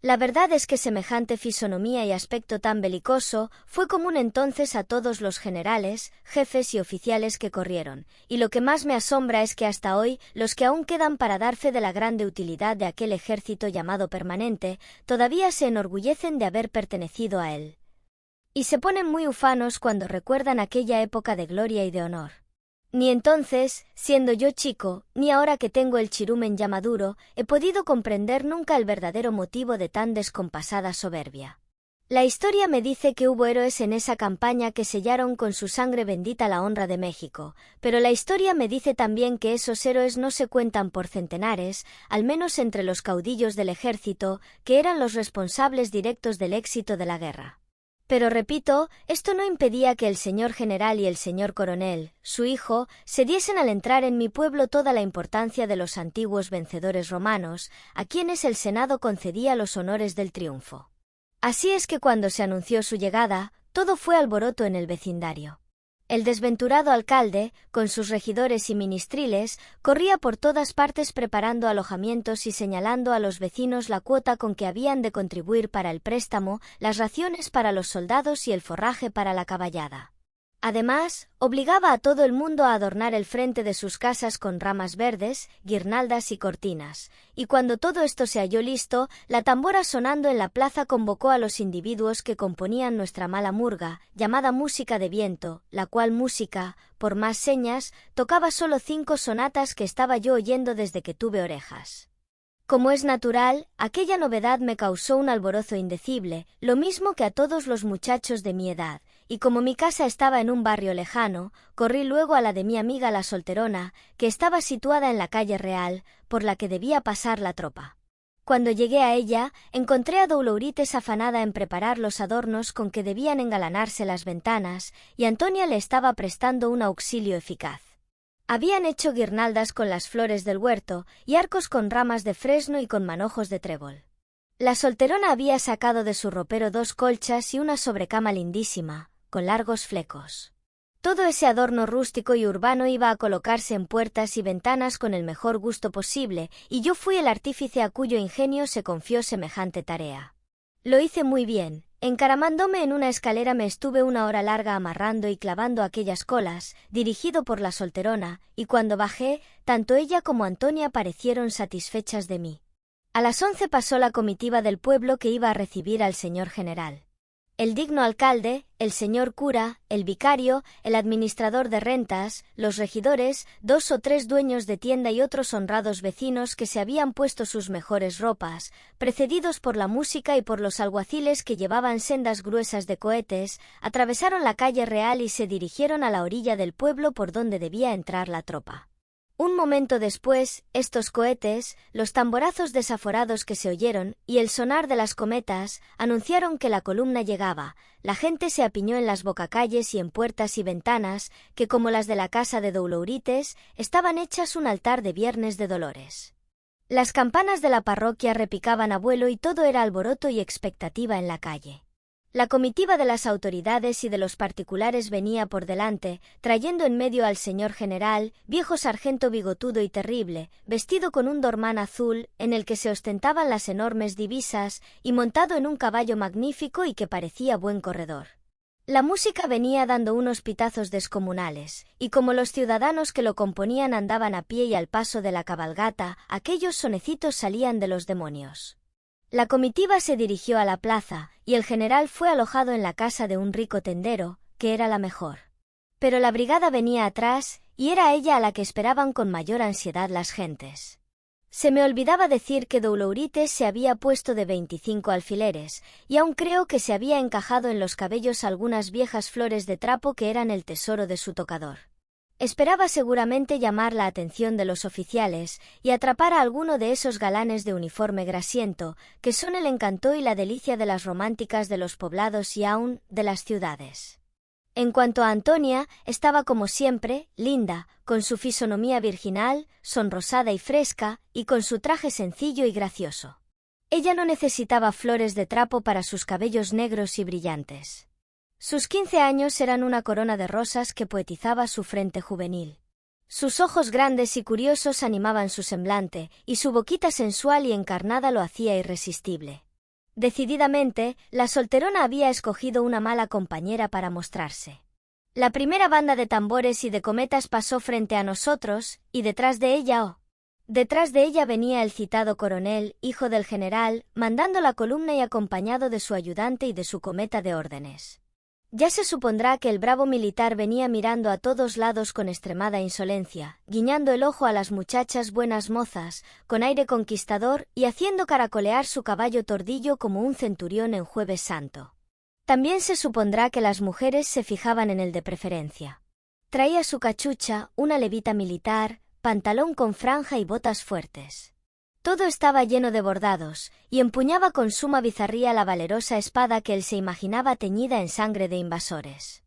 La verdad es que semejante fisonomía y aspecto tan belicoso fue común entonces a todos los generales, jefes y oficiales que corrieron, y lo que más me asombra es que hasta hoy, los que aún quedan para dar fe de la grande utilidad de aquel ejército llamado permanente, todavía se enorgullecen de haber pertenecido a él. Y se ponen muy ufanos cuando recuerdan aquella época de gloria y de honor. Ni entonces, siendo yo chico, ni ahora que tengo el chirumen ya maduro, he podido comprender nunca el verdadero motivo de tan descompasada soberbia. La historia me dice que hubo héroes en esa campaña que sellaron con su sangre bendita la honra de México, pero la historia me dice también que esos héroes no se cuentan por centenares, al menos entre los caudillos del ejército, que eran los responsables directos del éxito de la guerra. Pero repito, esto no impedía que el señor general y el señor coronel, su hijo, se diesen al entrar en mi pueblo toda la importancia de los antiguos vencedores romanos, a quienes el Senado concedía los honores del triunfo. Así es que cuando se anunció su llegada, todo fue alboroto en el vecindario. El desventurado alcalde, con sus regidores y ministriles, corría por todas partes preparando alojamientos y señalando a los vecinos la cuota con que habían de contribuir para el préstamo, las raciones para los soldados y el forraje para la caballada. Además, obligaba a todo el mundo a adornar el frente de sus casas con ramas verdes, guirnaldas y cortinas, y cuando todo esto se halló listo, la tambora sonando en la plaza convocó a los individuos que componían nuestra mala murga, llamada música de viento, la cual música, por más señas, tocaba solo 5 sonatas que estaba yo oyendo desde que tuve orejas. Como es natural, aquella novedad me causó un alborozo indecible, lo mismo que a todos los muchachos de mi edad, y como mi casa estaba en un barrio lejano, corrí luego a la de mi amiga la solterona, que estaba situada en la calle Real, por la que debía pasar la tropa. Cuando llegué a ella, encontré a Doulourites afanada en preparar los adornos con que debían engalanarse las ventanas, y Antonia le estaba prestando un auxilio eficaz. Habían hecho guirnaldas con las flores del huerto y arcos con ramas de fresno y con manojos de trébol. La solterona había sacado de su ropero 2 colchas y una sobrecama lindísima, con largos flecos. Todo ese adorno rústico y urbano iba a colocarse en puertas y ventanas con el mejor gusto posible, y yo fui el artífice a cuyo ingenio se confió semejante tarea. Lo hice muy bien. Encaramándome en una escalera me estuve 1 hora larga amarrando y clavando aquellas colas, dirigido por la solterona, y cuando bajé, tanto ella como Antonia parecieron satisfechas de mí. A las 11 pasó la comitiva del pueblo que iba a recibir al señor general. El digno alcalde, el señor cura, el vicario, el administrador de rentas, los regidores, 2 o 3 dueños de tienda y otros honrados vecinos que se habían puesto sus mejores ropas, precedidos por la música y por los alguaciles que llevaban sendas gruesas de cohetes, atravesaron la calle Real y se dirigieron a la orilla del pueblo por donde debía entrar la tropa. Un momento después, estos cohetes, los tamborazos desaforados que se oyeron, y el sonar de las cometas, anunciaron que la columna llegaba. La gente se apiñó en las bocacalles y en puertas y ventanas, que como las de la casa de Doulourites, estaban hechas un altar de Viernes de Dolores. Las campanas de la parroquia repicaban a vuelo y todo era alboroto y expectativa en la calle. La comitiva de las autoridades y de los particulares venía por delante, trayendo en medio al señor general, viejo sargento bigotudo y terrible, vestido con un dormán azul, en el que se ostentaban las enormes divisas, y montado en un caballo magnífico y que parecía buen corredor. La música venía dando unos pitazos descomunales, y como los ciudadanos que lo componían andaban a pie y al paso de la cabalgata, aquellos sonecitos salían de los demonios. La comitiva se dirigió a la plaza, y el general fue alojado en la casa de un rico tendero, que era la mejor. Pero la brigada venía atrás, y era ella a la que esperaban con mayor ansiedad las gentes. Se me olvidaba decir que Doulourites se había puesto de 25 alfileres, y aún creo que se había encajado en los cabellos algunas viejas flores de trapo que eran el tesoro de su tocador. Esperaba seguramente llamar la atención de los oficiales y atrapar a alguno de esos galanes de uniforme grasiento, que son el encanto y la delicia de las románticas de los poblados y aún de las ciudades. En cuanto a Antonia, estaba como siempre, linda, con su fisonomía virginal, sonrosada y fresca, y con su traje sencillo y gracioso. Ella no necesitaba flores de trapo para sus cabellos negros y brillantes. Sus 15 años eran una corona de rosas que poetizaba su frente juvenil. Sus ojos grandes y curiosos animaban su semblante, y su boquita sensual y encarnada lo hacía irresistible. Decididamente, la solterona había escogido una mala compañera para mostrarse. La primera banda de tambores y de cometas pasó frente a nosotros, y detrás de ella venía el citado coronel, hijo del general, mandando la columna y acompañado de su ayudante y de su cometa de órdenes. Ya se supondrá que el bravo militar venía mirando a todos lados con extremada insolencia, guiñando el ojo a las muchachas buenas mozas, con aire conquistador y haciendo caracolear su caballo tordillo como un centurión en Jueves Santo. También se supondrá que las mujeres se fijaban en el de preferencia. Traía su cachucha, una levita militar, pantalón con franja y botas fuertes. Todo estaba lleno de bordados, y empuñaba con suma bizarría la valerosa espada que él se imaginaba teñida en sangre de invasores.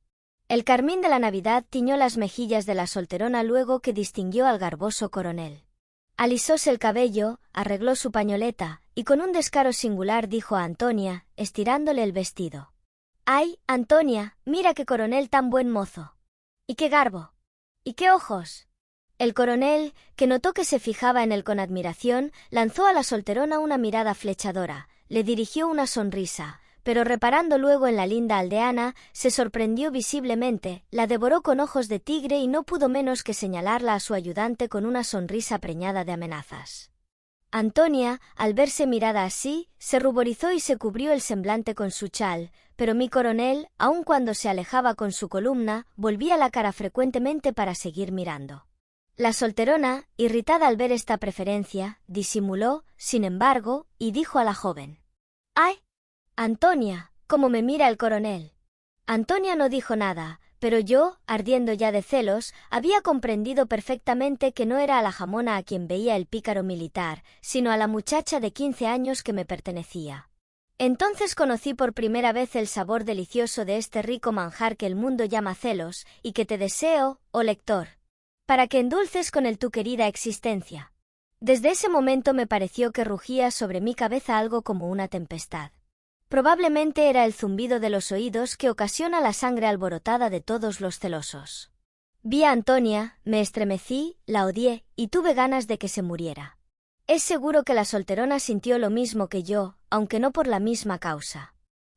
El carmín de la Navidad tiñó las mejillas de la solterona luego que distinguió al garboso coronel. Alisóse el cabello, arregló su pañoleta, y con un descaro singular dijo a Antonia, estirándole el vestido: «¡Ay, Antonia, mira qué coronel tan buen mozo! ¡Y qué garbo! ¡Y qué ojos!». El coronel, que notó que se fijaba en él con admiración, lanzó a la solterona una mirada flechadora, le dirigió una sonrisa, pero reparando luego en la linda aldeana, se sorprendió visiblemente, la devoró con ojos de tigre y no pudo menos que señalarla a su ayudante con una sonrisa preñada de amenazas. Antonia, al verse mirada así, se ruborizó y se cubrió el semblante con su chal, pero mi coronel, aun cuando se alejaba con su columna, volvía la cara frecuentemente para seguir mirando. La solterona, irritada al ver esta preferencia, disimuló, sin embargo, y dijo a la joven: «¡Ay, Antonia, cómo me mira el coronel!». Antonia no dijo nada, pero yo, ardiendo ya de celos, había comprendido perfectamente que no era a la jamona a quien veía el pícaro militar, sino a la muchacha de 15 años que me pertenecía. Entonces conocí por primera vez el sabor delicioso de este rico manjar que el mundo llama celos, y que te deseo, oh lector, para que endulces con él tu querida existencia. Desde ese momento me pareció que rugía sobre mi cabeza algo como una tempestad. Probablemente era el zumbido de los oídos que ocasiona la sangre alborotada de todos los celosos. Vi a Antonia, me estremecí, la odié, y tuve ganas de que se muriera. Es seguro que la solterona sintió lo mismo que yo, aunque no por la misma causa.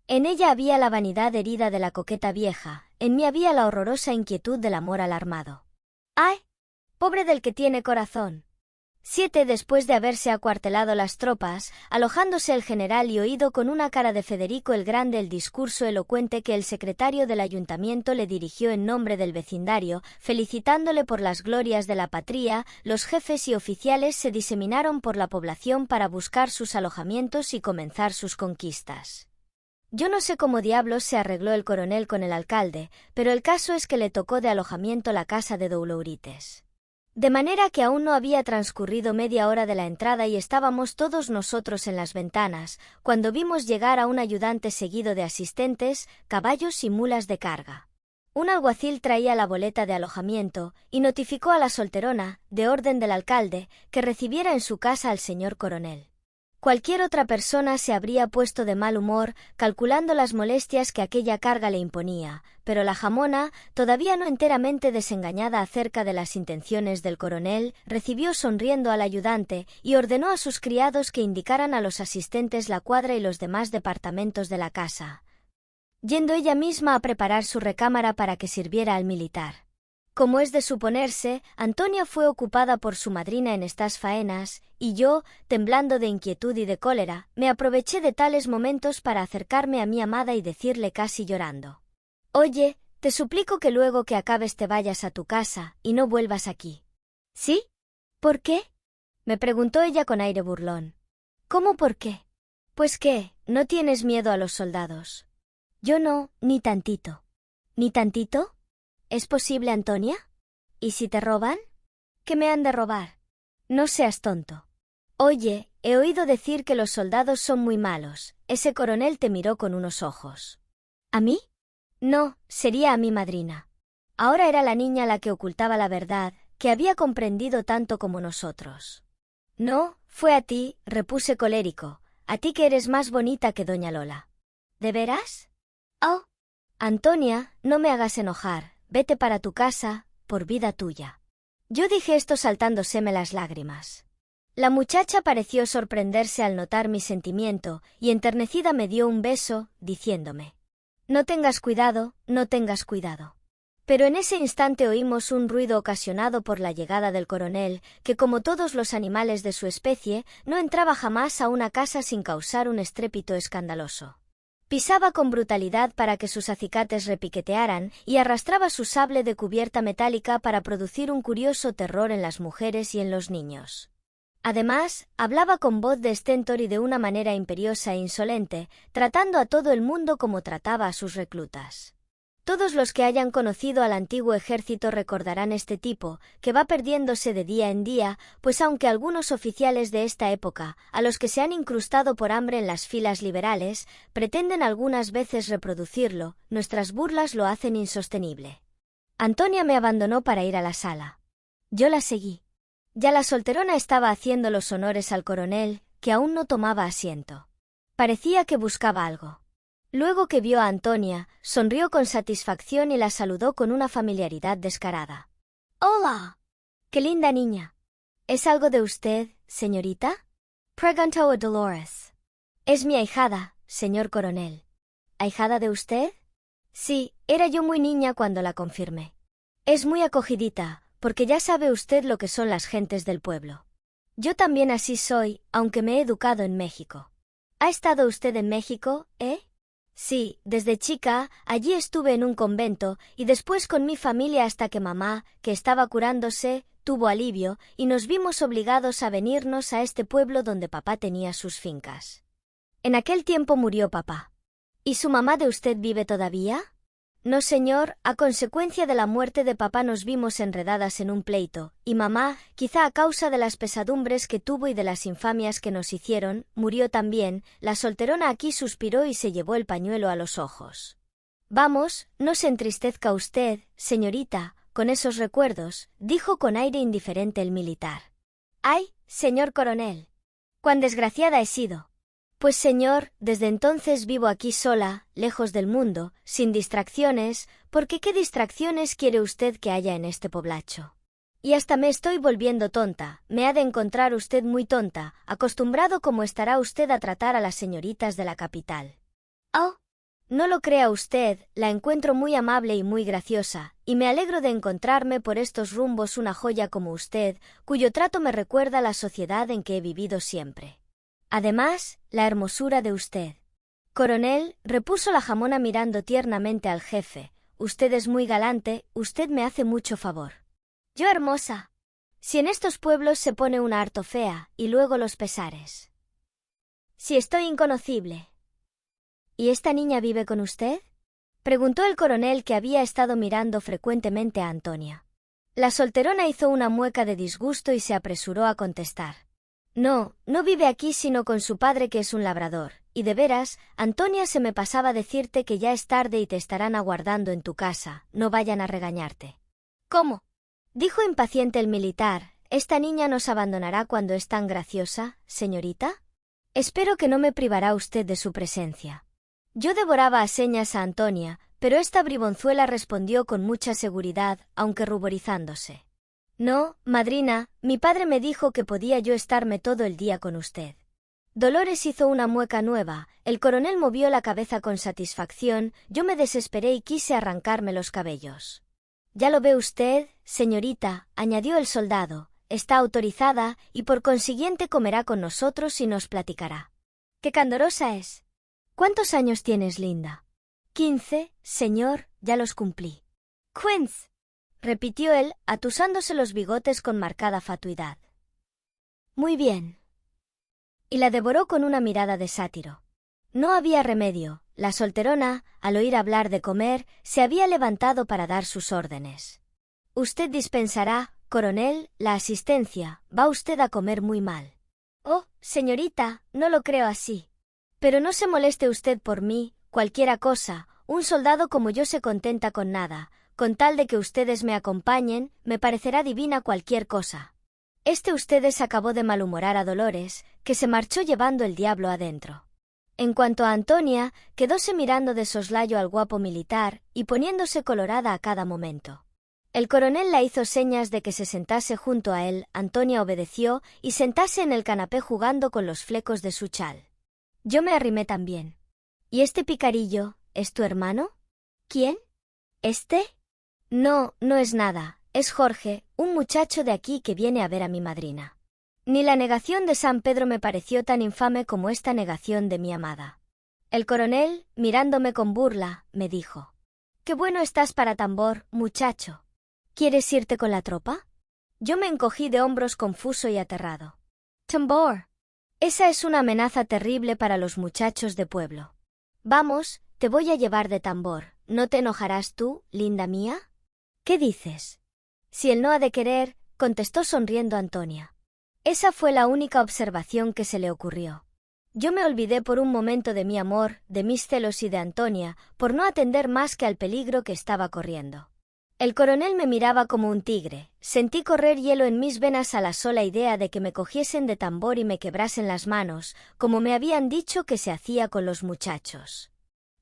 En ella había la vanidad herida de la coqueta vieja, en mí había la horrorosa inquietud del amor alarmado. ¡Ay! Pobre del que tiene corazón. 7 Después de haberse acuartelado las tropas, alojándose el general y oído con una cara de Federico el Grande el discurso elocuente que el secretario del ayuntamiento le dirigió en nombre del vecindario, felicitándole por las glorias de la patria, los jefes y oficiales se diseminaron por la población para buscar sus alojamientos y comenzar sus conquistas. Yo no sé cómo diablos se arregló el coronel con el alcalde, pero el caso es que le tocó de alojamiento la casa de Doulourites. De manera que aún no había transcurrido media hora de la entrada y estábamos todos nosotros en las ventanas, cuando vimos llegar a un ayudante seguido de asistentes, caballos y mulas de carga. Un alguacil traía la boleta de alojamiento, y notificó a la solterona, de orden del alcalde, que recibiera en su casa al señor coronel. Cualquier otra persona se habría puesto de mal humor, calculando las molestias que aquella carga le imponía, pero la jamona, todavía no enteramente desengañada acerca de las intenciones del coronel, recibió sonriendo al ayudante y ordenó a sus criados que indicaran a los asistentes la cuadra y los demás departamentos de la casa, yendo ella misma a preparar su recámara para que sirviera al militar. Como es de suponerse, Antonia fue ocupada por su madrina en estas faenas, y yo, temblando de inquietud y de cólera, me aproveché de tales momentos para acercarme a mi amada y decirle casi llorando: «Oye, te suplico que luego que acabes te vayas a tu casa, y no vuelvas aquí». «¿Sí? ¿Por qué?», me preguntó ella con aire burlón. «¿Cómo por qué?». «Pues qué, ¿no tienes miedo a los soldados?». «Yo no, ni tantito». «¿Ni tantito? ¿Es posible, Antonia? ¿Y si te roban?». «¿Qué me han de robar?». «No seas tonto». «Oye, he oído decir que los soldados son muy malos». Ese coronel te miró con unos ojos. «¿A mí?». «No, sería a mi madrina». Ahora era la niña la que ocultaba la verdad, que había comprendido tanto como nosotros. «No, fue a ti», repuse colérico, «a ti que eres más bonita que doña Lola». «¿De veras?». «Oh». «Antonia, no me hagas enojar. Vete para tu casa, por vida tuya». Yo dije esto saltándoseme las lágrimas. La muchacha pareció sorprenderse al notar mi sentimiento, y enternecida me dio un beso, diciéndome: «No tengas cuidado, no tengas cuidado». Pero en ese instante oímos un ruido ocasionado por la llegada del coronel, que como todos los animales de su especie, no entraba jamás a una casa sin causar un estrépito escandaloso. Pisaba con brutalidad para que sus acicates repiquetearan y arrastraba su sable de cubierta metálica para producir un curioso terror en las mujeres y en los niños. Además, hablaba con voz de stentor y de una manera imperiosa e insolente, tratando a todo el mundo como trataba a sus reclutas. Todos los que hayan conocido al antiguo ejército recordarán este tipo, que va perdiéndose de día en día, pues aunque algunos oficiales de esta época, a los que se han incrustado por hambre en las filas liberales, pretenden algunas veces reproducirlo, nuestras burlas lo hacen insostenible. Antonia me abandonó para ir a la sala. Yo la seguí. Ya la solterona estaba haciendo los honores al coronel, que aún no tomaba asiento. Parecía que buscaba algo. Luego que vio a Antonia, sonrió con satisfacción y la saludó con una familiaridad descarada. «¡Hola! ¡Qué linda niña! ¿Es algo de usted, señorita?», preguntó a Dolores. «Es mi ahijada, señor coronel». «¿Ahijada de usted?». «Sí, era yo muy niña cuando la confirmé». «Es muy acogidita, porque ya sabe usted lo que son las gentes del pueblo». «Yo también así soy, aunque me he educado en México». «¿Ha estado usted en México, eh?». «Sí, desde chica, allí estuve en un convento, y después con mi familia hasta que mamá, que estaba curándose, tuvo alivio, y nos vimos obligados a venirnos a este pueblo donde papá tenía sus fincas». «En aquel tiempo murió papá». «¿Y su mamá de usted vive todavía?». «No, señor, a consecuencia de la muerte de papá nos vimos enredadas en un pleito, y mamá, quizá a causa de las pesadumbres que tuvo y de las infamias que nos hicieron, murió también». La solterona aquí suspiró y se llevó el pañuelo a los ojos. «Vamos, no se entristezca usted, señorita, con esos recuerdos», dijo con aire indiferente el militar. «Ay, señor coronel, cuán desgraciada he sido». «Pues señor, desde entonces vivo aquí sola, lejos del mundo, sin distracciones, porque ¿qué distracciones quiere usted que haya en este poblacho? Y hasta me estoy volviendo tonta, me ha de encontrar usted muy tonta, acostumbrado como estará usted a tratar a las señoritas de la capital». «Oh, no lo crea usted, la encuentro muy amable y muy graciosa, y me alegro de encontrarme por estos rumbos una joya como usted, cuyo trato me recuerda la sociedad en que he vivido siempre. Además, la hermosura de usted». «Coronel», repuso la jamona mirando tiernamente al jefe, «usted es muy galante, usted me hace mucho favor». «¿Yo hermosa? Si en estos pueblos se pone una harto fea, y luego los pesares. Si estoy inconocible». «¿Y esta niña vive con usted?», preguntó el coronel, que había estado mirando frecuentemente a Antonia. La solterona hizo una mueca de disgusto y se apresuró a contestar. «No, no vive aquí sino con su padre, que es un labrador, y de veras, Antonia, se me pasaba decirte que ya es tarde y te estarán aguardando en tu casa, no vayan a regañarte». «¿Cómo?», dijo impaciente el militar, «¿esta niña nos abandonará cuando es tan graciosa, señorita?». «Espero que no me privará usted de su presencia». Yo devoraba a señas a Antonia, pero esta bribonzuela respondió con mucha seguridad, aunque ruborizándose. «No, madrina, mi padre me dijo que podía yo estarme todo el día con usted». Dolores hizo una mueca nueva, el coronel movió la cabeza con satisfacción, yo me desesperé y quise arrancarme los cabellos. «Ya lo ve usted, señorita», añadió el soldado, «está autorizada, y por consiguiente comerá con nosotros y nos platicará». «¡Qué candorosa es!». «¿Cuántos años tienes, linda?». «15, señor, ya los cumplí». «¡Quince!», repitió él, atusándose los bigotes con marcada fatuidad. «Muy bien». Y la devoró con una mirada de sátiro. No había remedio, la solterona, al oír hablar de comer, se había levantado para dar sus órdenes. «Usted dispensará, coronel, la asistencia, va usted a comer muy mal». «Oh, señorita, no lo creo así. Pero no se moleste usted por mí, cualquiera cosa, un soldado como yo se contenta con nada, con tal de que ustedes me acompañen, me parecerá divina cualquier cosa». Ustedes acabó de malhumorar a Dolores, que se marchó llevando el diablo adentro. En cuanto a Antonia, quedóse mirando de soslayo al guapo militar, y poniéndose colorada a cada momento. El coronel la hizo señas de que se sentase junto a él, Antonia obedeció, y sentase en el canapé jugando con los flecos de su chal. Yo me arrimé también. «¿Y este picarillo, es tu hermano?». «¿Quién? ¿Este?». «No, no es nada, es Jorge, un muchacho de aquí que viene a ver a mi madrina». Ni la negación de San Pedro me pareció tan infame como esta negación de mi amada. El coronel, mirándome con burla, me dijo: «Qué bueno estás para tambor, muchacho. ¿Quieres irte con la tropa?». Yo me encogí de hombros confuso y aterrado. «Tambor. Esa es una amenaza terrible para los muchachos de pueblo. Vamos, te voy a llevar de tambor. ¿No te enojarás tú, linda mía?». «¿Qué dices?». «Si él no ha de querer», contestó sonriendo Antonia. Esa fue la única observación que se le ocurrió. Yo me olvidé por un momento de mi amor, de mis celos y de Antonia, por no atender más que al peligro que estaba corriendo. El coronel me miraba como un tigre. Sentí correr hielo en mis venas a la sola idea de que me cogiesen de tambor y me quebrasen las manos, como me habían dicho que se hacía con los muchachos.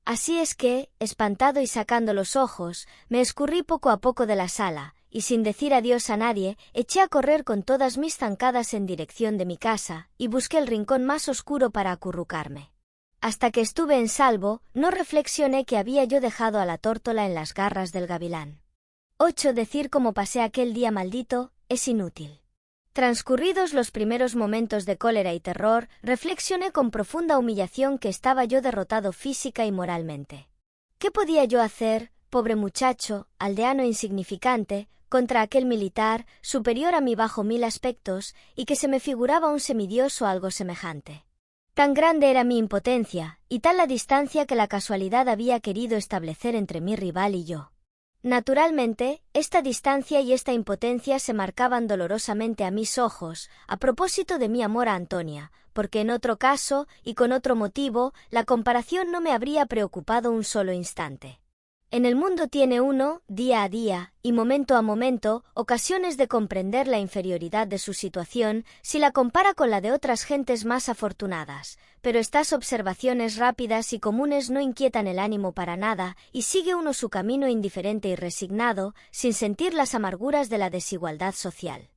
Así es que, espantado y sacando los ojos, me escurrí poco a poco de la sala, y sin decir adiós a nadie, eché a correr con todas mis zancadas en dirección de mi casa, y busqué el rincón más oscuro para acurrucarme. Hasta que estuve en salvo, no reflexioné que había yo dejado a la tórtola en las garras del gavilán. 8. Decir cómo pasé aquel día maldito es inútil. Transcurridos los primeros momentos de cólera y terror, reflexioné con profunda humillación que estaba yo derrotado física y moralmente. ¿Qué podía yo hacer, pobre muchacho, aldeano insignificante, contra aquel militar, superior a mí bajo 1000 aspectos, y que se me figuraba un semidios o algo semejante? Tan grande era mi impotencia, y tal la distancia que la casualidad había querido establecer entre mi rival y yo. Naturalmente, esta distancia y esta impotencia se marcaban dolorosamente a mis ojos, a propósito de mi amor a Antonia, porque en otro caso, y con otro motivo, la comparación no me habría preocupado un solo instante. En el mundo tiene uno, día a día, y momento a momento, ocasiones de comprender la inferioridad de su situación, si la compara con la de otras gentes más afortunadas, pero estas observaciones rápidas y comunes no inquietan el ánimo para nada, y sigue uno su camino indiferente y resignado, sin sentir las amarguras de la desigualdad social.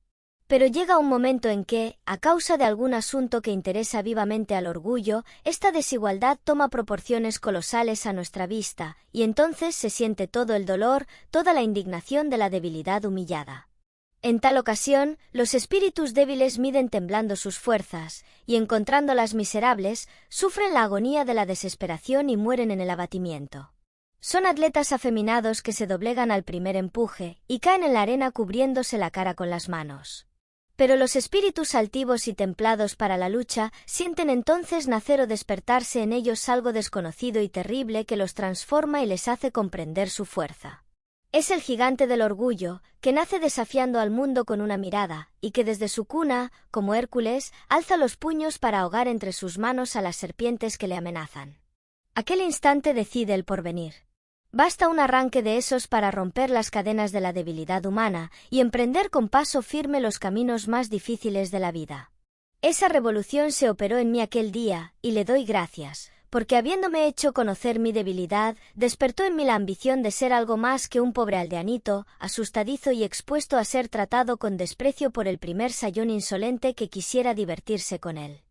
Pero llega un momento en que, a causa de algún asunto que interesa vivamente al orgullo, esta desigualdad toma proporciones colosales a nuestra vista, y entonces se siente todo el dolor, toda la indignación de la debilidad humillada. En tal ocasión, los espíritus débiles miden temblando sus fuerzas, y encontrándolas miserables, sufren la agonía de la desesperación y mueren en el abatimiento. Son atletas afeminados que se doblegan al primer empuje, y caen en la arena cubriéndose la cara con las manos. Pero los espíritus altivos y templados para la lucha sienten entonces nacer o despertarse en ellos algo desconocido y terrible que los transforma y les hace comprender su fuerza. Es el gigante del orgullo, que nace desafiando al mundo con una mirada, y que desde su cuna, como Hércules, alza los puños para ahogar entre sus manos a las serpientes que le amenazan. Aquel instante decide el porvenir. Basta un arranque de esos para romper las cadenas de la debilidad humana y emprender con paso firme los caminos más difíciles de la vida. Esa revolución se operó en mí aquel día, y le doy gracias, porque habiéndome hecho conocer mi debilidad, despertó en mí la ambición de ser algo más que un pobre aldeanito, asustadizo y expuesto a ser tratado con desprecio por el primer sayón insolente que quisiera divertirse con él.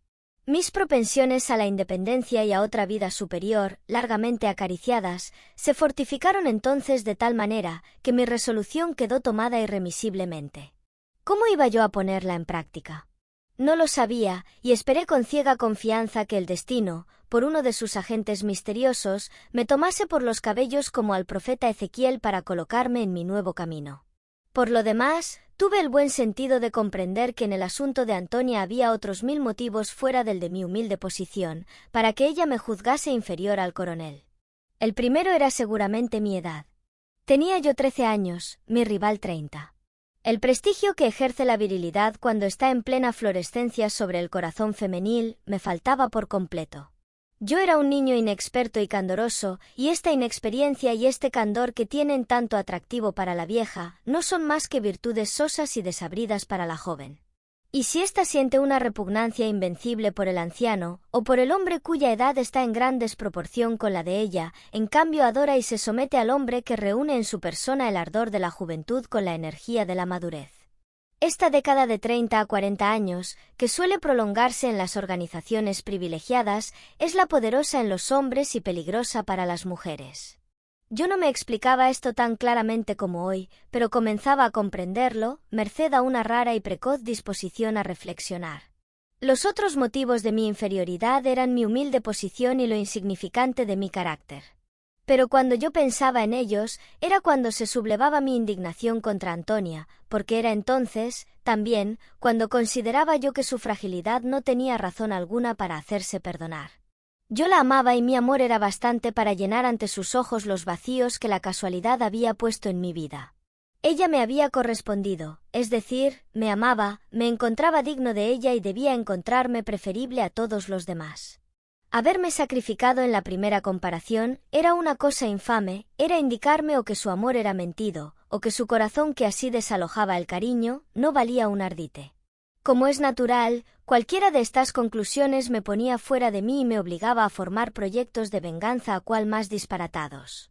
Mis propensiones a la independencia y a otra vida superior, largamente acariciadas, se fortificaron entonces de tal manera que mi resolución quedó tomada irremisiblemente. ¿Cómo iba yo a ponerla en práctica? No lo sabía, y esperé con ciega confianza que el destino, por uno de sus agentes misteriosos, me tomase por los cabellos como al profeta Ezequiel para colocarme en mi nuevo camino. Por lo demás, tuve el buen sentido de comprender que en el asunto de Antonia había otros 1000 motivos fuera del de mi humilde posición, para que ella me juzgase inferior al coronel. El primero era seguramente mi edad. Tenía yo 13 años, mi rival 30. El prestigio que ejerce la virilidad cuando está en plena florescencia sobre el corazón femenil me faltaba por completo. Yo era un niño inexperto y candoroso, y esta inexperiencia y este candor que tienen tanto atractivo para la vieja, no son más que virtudes sosas y desabridas para la joven. Y si ésta siente una repugnancia invencible por el anciano, o por el hombre cuya edad está en gran desproporción con la de ella, en cambio adora y se somete al hombre que reúne en su persona el ardor de la juventud con la energía de la madurez. Esta década de 30 a 40 años, que suele prolongarse en las organizaciones privilegiadas, es la poderosa en los hombres y peligrosa para las mujeres. Yo no me explicaba esto tan claramente como hoy, pero comenzaba a comprenderlo, merced a una rara y precoz disposición a reflexionar. Los otros motivos de mi inferioridad eran mi humilde posición y lo insignificante de mi carácter. Pero cuando yo pensaba en ellos, era cuando se sublevaba mi indignación contra Antonia, porque era entonces, también, cuando consideraba yo que su fragilidad no tenía razón alguna para hacerse perdonar. Yo la amaba y mi amor era bastante para llenar ante sus ojos los vacíos que la casualidad había puesto en mi vida. Ella me había correspondido, es decir, me amaba, me encontraba digno de ella y debía encontrarme preferible a todos los demás. Haberme sacrificado en la primera comparación era una cosa infame, era indicarme o que su amor era mentido, o que su corazón que así desalojaba el cariño, no valía un ardite. Como es natural, cualquiera de estas conclusiones me ponía fuera de mí y me obligaba a formar proyectos de venganza a cual más disparatados.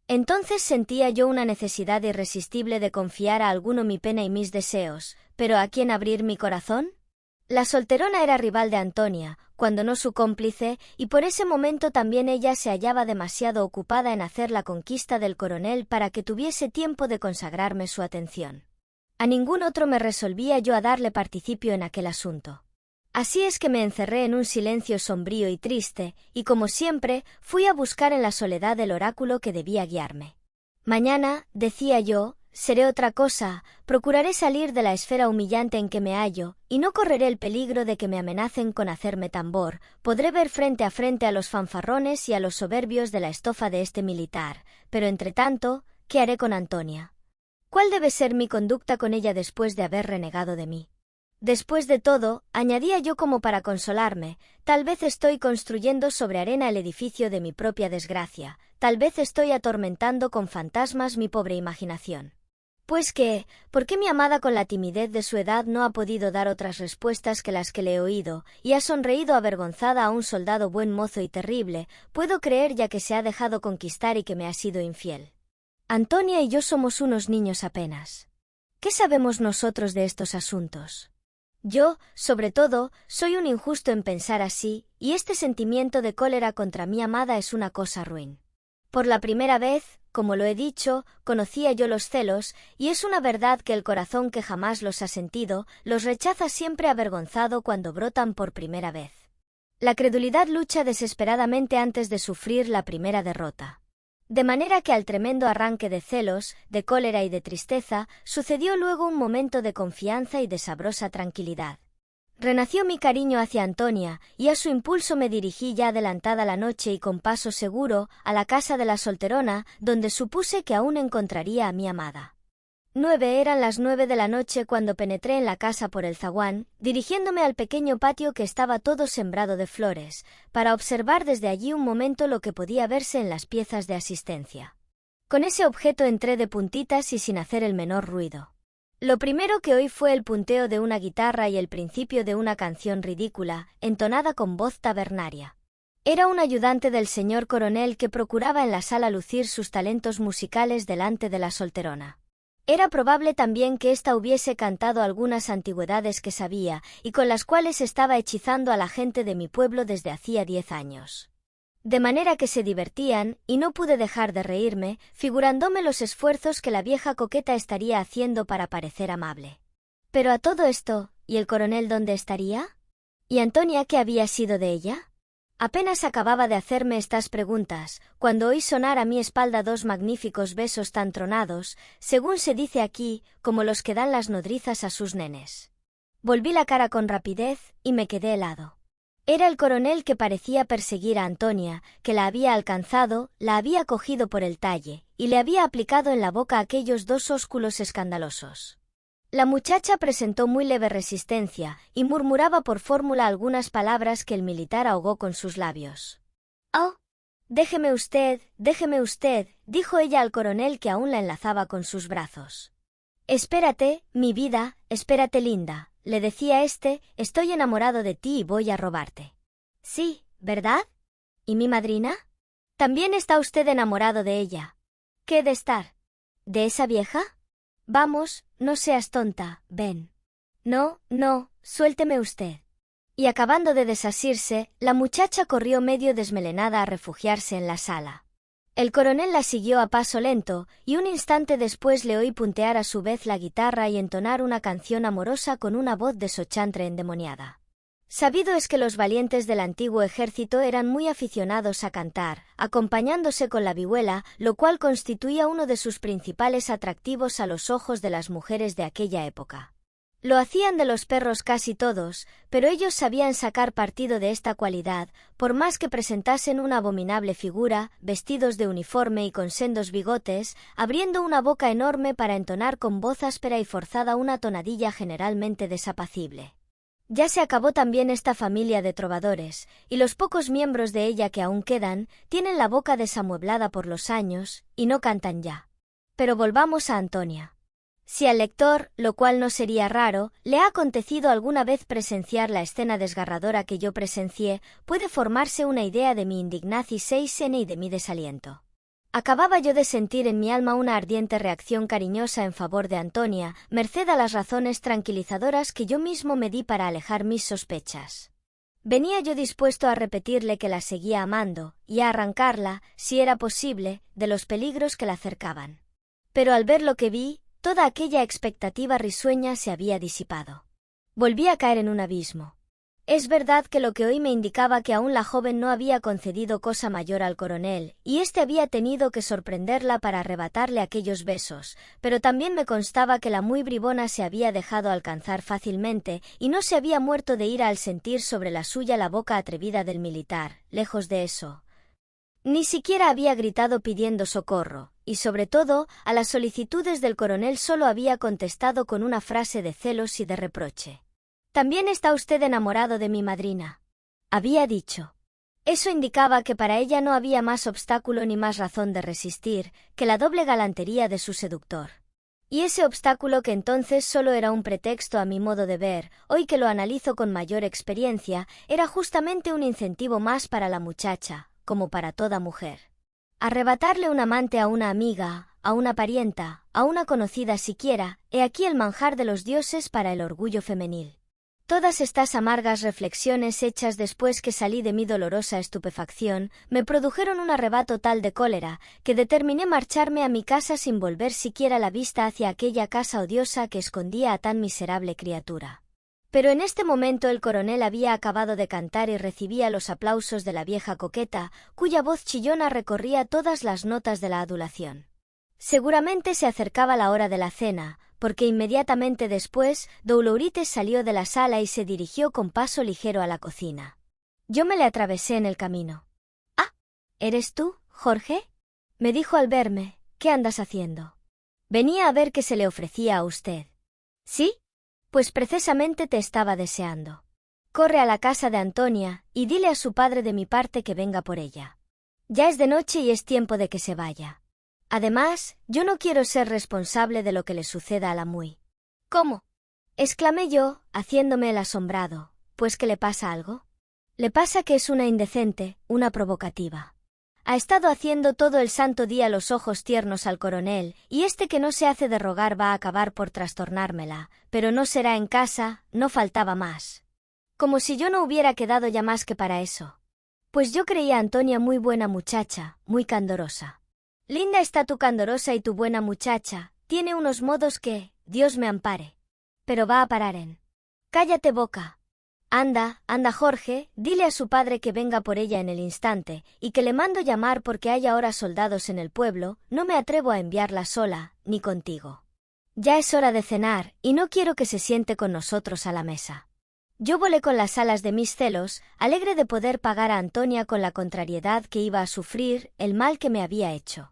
Entonces sentía yo una necesidad irresistible de confiar a alguno mi pena y mis deseos, pero ¿a quién abrir mi corazón? La solterona era rival de Antonia, cuando no su cómplice, y por ese momento también ella se hallaba demasiado ocupada en hacer la conquista del coronel para que tuviese tiempo de consagrarme su atención. A ningún otro me resolvía yo a darle participio en aquel asunto. Así es que me encerré en un silencio sombrío y triste, y como siempre, fui a buscar en la soledad el oráculo que debía guiarme. Mañana, decía yo, seré otra cosa, procuraré salir de la esfera humillante en que me hallo, y no correré el peligro de que me amenacen con hacerme tambor, podré ver frente a los fanfarrones y a los soberbios de la estofa de este militar, pero entretanto, ¿qué haré con Antonia? ¿Cuál debe ser mi conducta con ella después de haber renegado de mí? Después de todo, añadía yo como para consolarme, tal vez estoy construyendo sobre arena el edificio de mi propia desgracia, tal vez estoy atormentando con fantasmas mi pobre imaginación. Pues que, ¿por qué mi amada con la timidez de su edad no ha podido dar otras respuestas que las que le he oído, y ha sonreído avergonzada a un soldado buen mozo y terrible, puedo creer ya que se ha dejado conquistar y que me ha sido infiel? Antonia y yo somos unos niños apenas. ¿Qué sabemos nosotros de estos asuntos? Yo, sobre todo, soy un injusto en pensar así, y este sentimiento de cólera contra mi amada es una cosa ruin. Por la primera vez, como lo he dicho, conocía yo los celos, y es una verdad que el corazón que jamás los ha sentido, los rechaza siempre avergonzado cuando brotan por primera vez. La credulidad lucha desesperadamente antes de sufrir la primera derrota. De manera que al tremendo arranque de celos, de cólera y de tristeza, sucedió luego un momento de confianza y de sabrosa tranquilidad. Renació mi cariño hacia Antonia, y a su impulso me dirigí ya adelantada la noche y con paso seguro, a la casa de la solterona, donde supuse que aún encontraría a mi amada. Eran las 9 de la noche cuando penetré en la casa por el zaguán, dirigiéndome al pequeño patio que estaba todo sembrado de flores, para observar desde allí un momento lo que podía verse en las piezas de asistencia. Con ese objeto entré de puntitas y sin hacer el menor ruido. Lo primero que oí fue el punteo de una guitarra y el principio de una canción ridícula, entonada con voz tabernaria. Era un ayudante del señor coronel que procuraba en la sala lucir sus talentos musicales delante de la solterona. Era probable también que ésta hubiese cantado algunas antigüedades que sabía, y con las cuales estaba hechizando a la gente de mi pueblo desde hacía 10 años. De manera que se divertían, y no pude dejar de reírme, figurándome los esfuerzos que la vieja coqueta estaría haciendo para parecer amable. Pero a todo esto, ¿y el coronel dónde estaría? ¿Y Antonia qué había sido de ella? Apenas acababa de hacerme estas preguntas, cuando oí sonar a mi espalda 2 magníficos besos tan tronados, según se dice aquí, como los que dan las nodrizas a sus nenes. Volví la cara con rapidez, y me quedé helado. Era el coronel que parecía perseguir a Antonia, que la había alcanzado, la había cogido por el talle, y le había aplicado en la boca aquellos 2 ósculos escandalosos. La muchacha presentó muy leve resistencia, y murmuraba por fórmula algunas palabras que el militar ahogó con sus labios. «Oh, déjeme usted», dijo ella al coronel que aún la enlazaba con sus brazos. «Espérate, mi vida, espérate linda», le decía «estoy enamorado de ti y voy a robarte». «Sí, ¿verdad? ¿Y mi madrina?» «También está usted enamorado de ella». «¿Qué de estar? ¿De esa vieja?» «Vamos, no seas tonta, ven». «No, suélteme usted». Y acabando de desasirse, la muchacha corrió medio desmelenada a refugiarse en la sala. El coronel la siguió a paso lento, y un instante después le oí puntear a su vez la guitarra y entonar una canción amorosa con una voz de sochantre endemoniada. Sabido es que los valientes del antiguo ejército eran muy aficionados a cantar, acompañándose con la vihuela, lo cual constituía uno de sus principales atractivos a los ojos de las mujeres de aquella época. Lo hacían de los perros casi todos, pero ellos sabían sacar partido de esta cualidad, por más que presentasen una abominable figura, vestidos de uniforme y con sendos bigotes, abriendo una boca enorme para entonar con voz áspera y forzada una tonadilla generalmente desapacible. Ya se acabó también esta familia de trovadores, y los pocos miembros de ella que aún quedan, tienen la boca desamueblada por los años, y no cantan ya. Pero volvamos a Antonia. Si al lector, lo cual no sería raro, le ha acontecido alguna vez presenciar la escena desgarradora que yo presencié, puede formarse una idea de mi indignación y de mi desaliento. Acababa yo de sentir en mi alma una ardiente reacción cariñosa en favor de Antonia, merced a las razones tranquilizadoras que yo mismo me di para alejar mis sospechas. Venía yo dispuesto a repetirle que la seguía amando, y a arrancarla, si era posible, de los peligros que la cercaban. Pero al ver lo que vi, toda aquella expectativa risueña se había disipado. Volví a caer en un abismo. Es verdad que lo que oí me indicaba que aún la joven no había concedido cosa mayor al coronel, y éste había tenido que sorprenderla para arrebatarle aquellos besos, pero también me constaba que la muy bribona se había dejado alcanzar fácilmente, y no se había muerto de ira al sentir sobre la suya la boca atrevida del militar, lejos de eso. Ni siquiera había gritado pidiendo socorro, y sobre todo, a las solicitudes del coronel solo había contestado con una frase de celos y de reproche. «También está usted enamorado de mi madrina», había dicho. Eso indicaba que para ella no había más obstáculo ni más razón de resistir que la doble galantería de su seductor. Y ese obstáculo que entonces solo era un pretexto a mi modo de ver, hoy que lo analizo con mayor experiencia, era justamente un incentivo más para la muchacha, como para toda mujer. Arrebatarle un amante a una amiga, a una parienta, a una conocida siquiera, he aquí el manjar de los dioses para el orgullo femenil. Todas estas amargas reflexiones hechas después que salí de mi dolorosa estupefacción, me produjeron un arrebato tal de cólera, que determiné marcharme a mi casa sin volver siquiera la vista hacia aquella casa odiosa que escondía a tan miserable criatura. Pero en este momento el coronel había acabado de cantar y recibía los aplausos de la vieja coqueta, cuya voz chillona recorría todas las notas de la adulación. Seguramente se acercaba la hora de la cena, porque inmediatamente después, Doulourites salió de la sala y se dirigió con paso ligero a la cocina. Yo me le atravesé en el camino. «Ah, ¿eres tú, Jorge?», me dijo al verme. «¿Qué andas haciendo?». «Venía a ver qué se le ofrecía a usted». «¿Sí? Pues precisamente te estaba deseando. Corre a la casa de Antonia, y dile a su padre de mi parte que venga por ella. Ya es de noche y es tiempo de que se vaya. Además, yo no quiero ser responsable de lo que le suceda a la muy». «¿Cómo?», exclamé yo, haciéndome el asombrado. «¿Pues que le pasa algo?». «Le pasa que es una indecente, una provocativa. Ha estado haciendo todo el santo día los ojos tiernos al coronel, y este que no se hace de rogar va a acabar por trastornármela, pero no será en casa, no faltaba más. Como si yo no hubiera quedado ya más que para eso. Pues yo creía a Antonia muy buena muchacha, muy candorosa». «Linda está tu candorosa y tu buena muchacha, tiene unos modos que, Dios me ampare. Pero va a parar en». «Cállate boca. Anda, anda Jorge, dile a su padre que venga por ella en el instante, y que le mando llamar porque hay ahora soldados en el pueblo, no me atrevo a enviarla sola, ni contigo. Ya es hora de cenar, y no quiero que se siente con nosotros a la mesa». Yo volé con las alas de mis celos, alegre de poder pagar a Antonia con la contrariedad que iba a sufrir, el mal que me había hecho.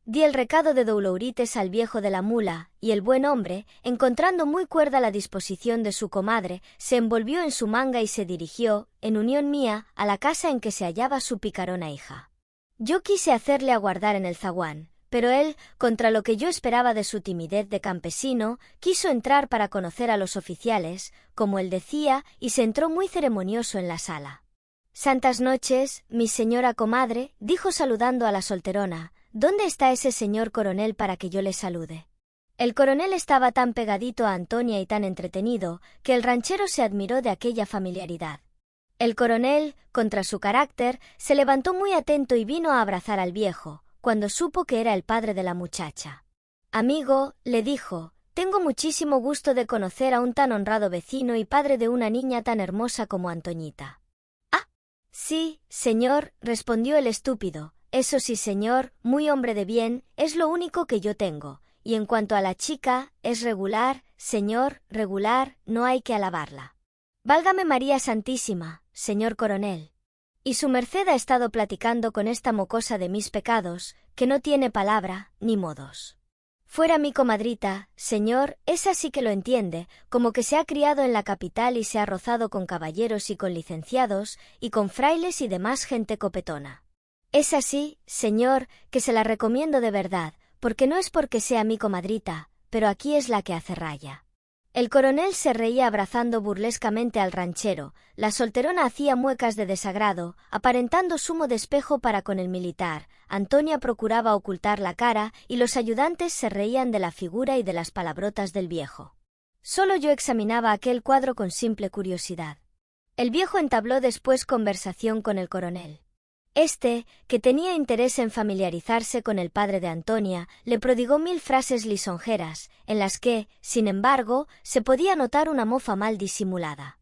Di el recado de Doulourites al viejo de la mula, y el buen hombre, encontrando muy cuerda la disposición de su comadre, se envolvió en su manga y se dirigió, en unión mía, a la casa en que se hallaba su picarona hija. Yo quise hacerle aguardar en el zaguán, pero él, contra lo que yo esperaba de su timidez de campesino, quiso entrar para conocer a los oficiales, como él decía, y se entró muy ceremonioso en la sala. «Santas noches, mi señora comadre», dijo saludando a la solterona. «¿Dónde está ese señor coronel para que yo le salude?». El coronel estaba tan pegadito a Antonia y tan entretenido, que el ranchero se admiró de aquella familiaridad. El coronel, contra su carácter, se levantó muy atento y vino a abrazar al viejo, cuando supo que era el padre de la muchacha. «Amigo», le dijo, Tengo muchísimo gusto de conocer a un tan honrado vecino y padre de una niña tan hermosa como Antoñita. Ah, sí, señor, respondió el estúpido. Eso sí, señor, muy hombre de bien, es lo único que yo tengo. Y en cuanto a la chica, es regular, señor, regular, no hay que alabarla. Válgame María Santísima, señor coronel. Y su merced ha estado platicando con esta mocosa de mis pecados, que no tiene palabra, ni modos. Fuera mi comadrita, señor, esa sí que lo entiende, como que se ha criado en la capital y se ha rozado con caballeros y con licenciados, y con frailes y demás gente copetona. Es así, señor, que se la recomiendo de verdad, porque no es porque sea mi comadrita, pero aquí es la que hace raya. El coronel se reía abrazando burlescamente al ranchero, la solterona hacía muecas de desagrado, aparentando sumo despejo para con el militar, Antonia procuraba ocultar la cara y los ayudantes se reían de la figura y de las palabrotas del viejo. Solo yo examinaba aquel cuadro con simple curiosidad. El viejo entabló después conversación con el coronel. Este, que tenía interés en familiarizarse con el padre de Antonia, le prodigó 1000 frases lisonjeras, en las que, sin embargo, se podía notar una mofa mal disimulada.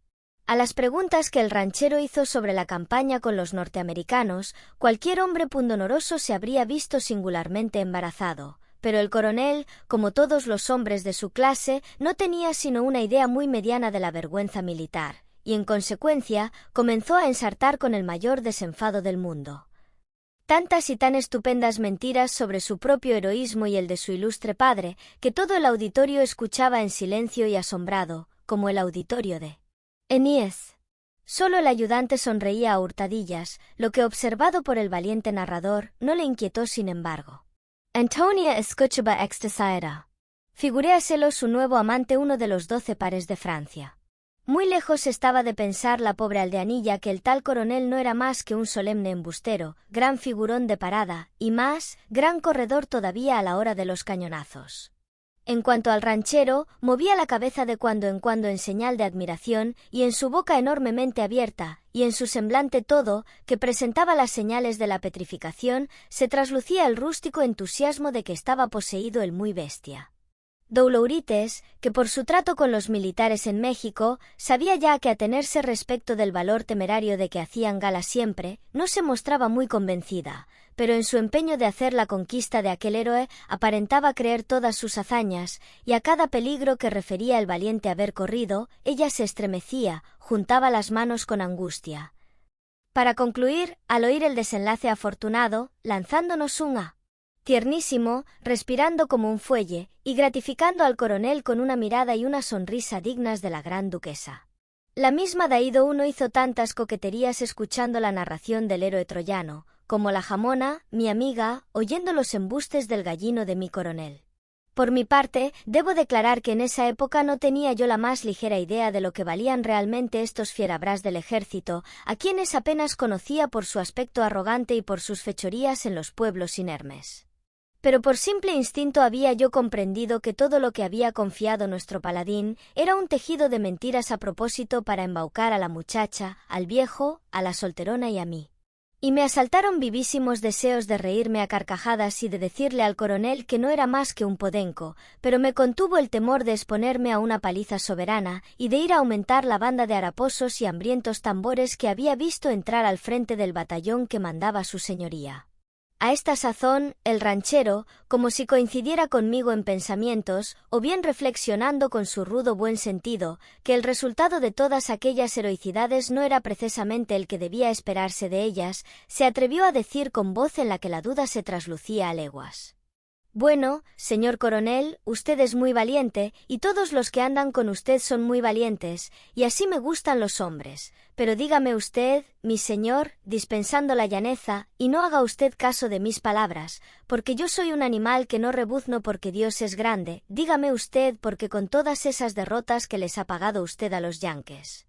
A las preguntas que el ranchero hizo sobre la campaña con los norteamericanos, cualquier hombre pundonoroso se habría visto singularmente embarazado, pero el coronel, como todos los hombres de su clase, no tenía sino una idea muy mediana de la vergüenza militar, y en consecuencia comenzó a ensartar con el mayor desenfado del mundo. Tantas y tan estupendas mentiras sobre su propio heroísmo y el de su ilustre padre, que todo el auditorio escuchaba en silencio y asombrado, como el auditorio de Eníez. Solo el ayudante sonreía a hurtadillas, lo que observado por el valiente narrador no le inquietó sin embargo. Antonia escuchaba extasiada. Figuréaselo su nuevo amante uno de los 12 pares de Francia. Muy lejos estaba de pensar la pobre aldeanilla que el tal coronel no era más que un solemne embustero, gran figurón de parada, y más, gran corredor todavía a la hora de los cañonazos. En cuanto al ranchero, movía la cabeza de cuando en señal de admiración, y en su boca enormemente abierta, y en su semblante todo, que presentaba las señales de la petrificación, se traslucía el rústico entusiasmo de que estaba poseído el muy bestia. Doulourites, que por su trato con los militares en México, sabía ya a qué atenerse respecto del valor temerario de que hacían gala siempre, no se mostraba muy convencida, pero en su empeño de hacer la conquista de aquel héroe aparentaba creer todas sus hazañas, y a cada peligro que refería el valiente haber corrido, ella se estremecía, juntaba las manos con angustia. Para concluir, al oír el desenlace afortunado, lanzándonos un tiernísimo, respirando como un fuelle, y gratificando al coronel con una mirada y una sonrisa dignas de la gran duquesa. La misma Daido uno hizo tantas coqueterías escuchando la narración del héroe troyano, como la jamona, mi amiga, oyendo los embustes del gallino de mi coronel. Por mi parte, debo declarar que en esa época no tenía yo la más ligera idea de lo que valían realmente estos fierabrás del ejército, a quienes apenas conocía por su aspecto arrogante y por sus fechorías en los pueblos inermes. Pero por simple instinto había yo comprendido que todo lo que había confiado nuestro paladín era un tejido de mentiras a propósito para embaucar a la muchacha, al viejo, a la solterona y a mí. Y me asaltaron vivísimos deseos de reírme a carcajadas y de decirle al coronel que no era más que un podenco, pero me contuvo el temor de exponerme a una paliza soberana y de ir a aumentar la banda de haraposos y hambrientos tambores que había visto entrar al frente del batallón que mandaba su señoría. A esta sazón, el ranchero, como si coincidiera conmigo en pensamientos, o bien reflexionando con su rudo buen sentido, que el resultado de todas aquellas heroicidades no era precisamente el que debía esperarse de ellas, se atrevió a decir con voz en la que la duda se traslucía a leguas. Bueno, señor coronel, usted es muy valiente, y todos los que andan con usted son muy valientes, y así me gustan los hombres, pero dígame usted, mi señor, dispensando la llaneza, y no haga usted caso de mis palabras, porque yo soy un animal que no rebuzno porque Dios es grande, dígame usted porque con todas esas derrotas que les ha pagado usted a los yanques.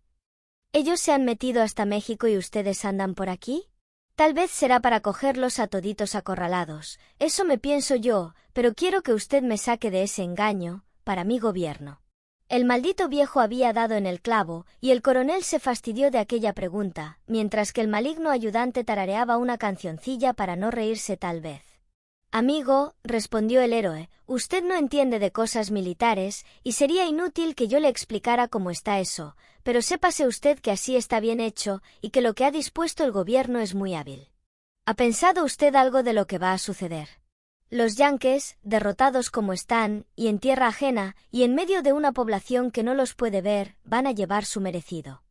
¿Ellos se han metido hasta México y ustedes andan por aquí? Tal vez será para cogerlos a toditos acorralados, eso me pienso yo, pero quiero que usted me saque de ese engaño, para mi gobierno. El maldito viejo había dado en el clavo, y el coronel se fastidió de aquella pregunta, mientras que el maligno ayudante tarareaba una cancioncilla para no reírse tal vez. Amigo, respondió el héroe, usted no entiende de cosas militares, y sería inútil que yo le explicara cómo está eso, pero sépase usted que así está bien hecho, y que lo que ha dispuesto el gobierno es muy hábil. ¿Ha pensado usted algo de lo que va a suceder? Los yanques, derrotados como están, y en tierra ajena, y en medio de una población que no los puede ver, van a llevar su merecido.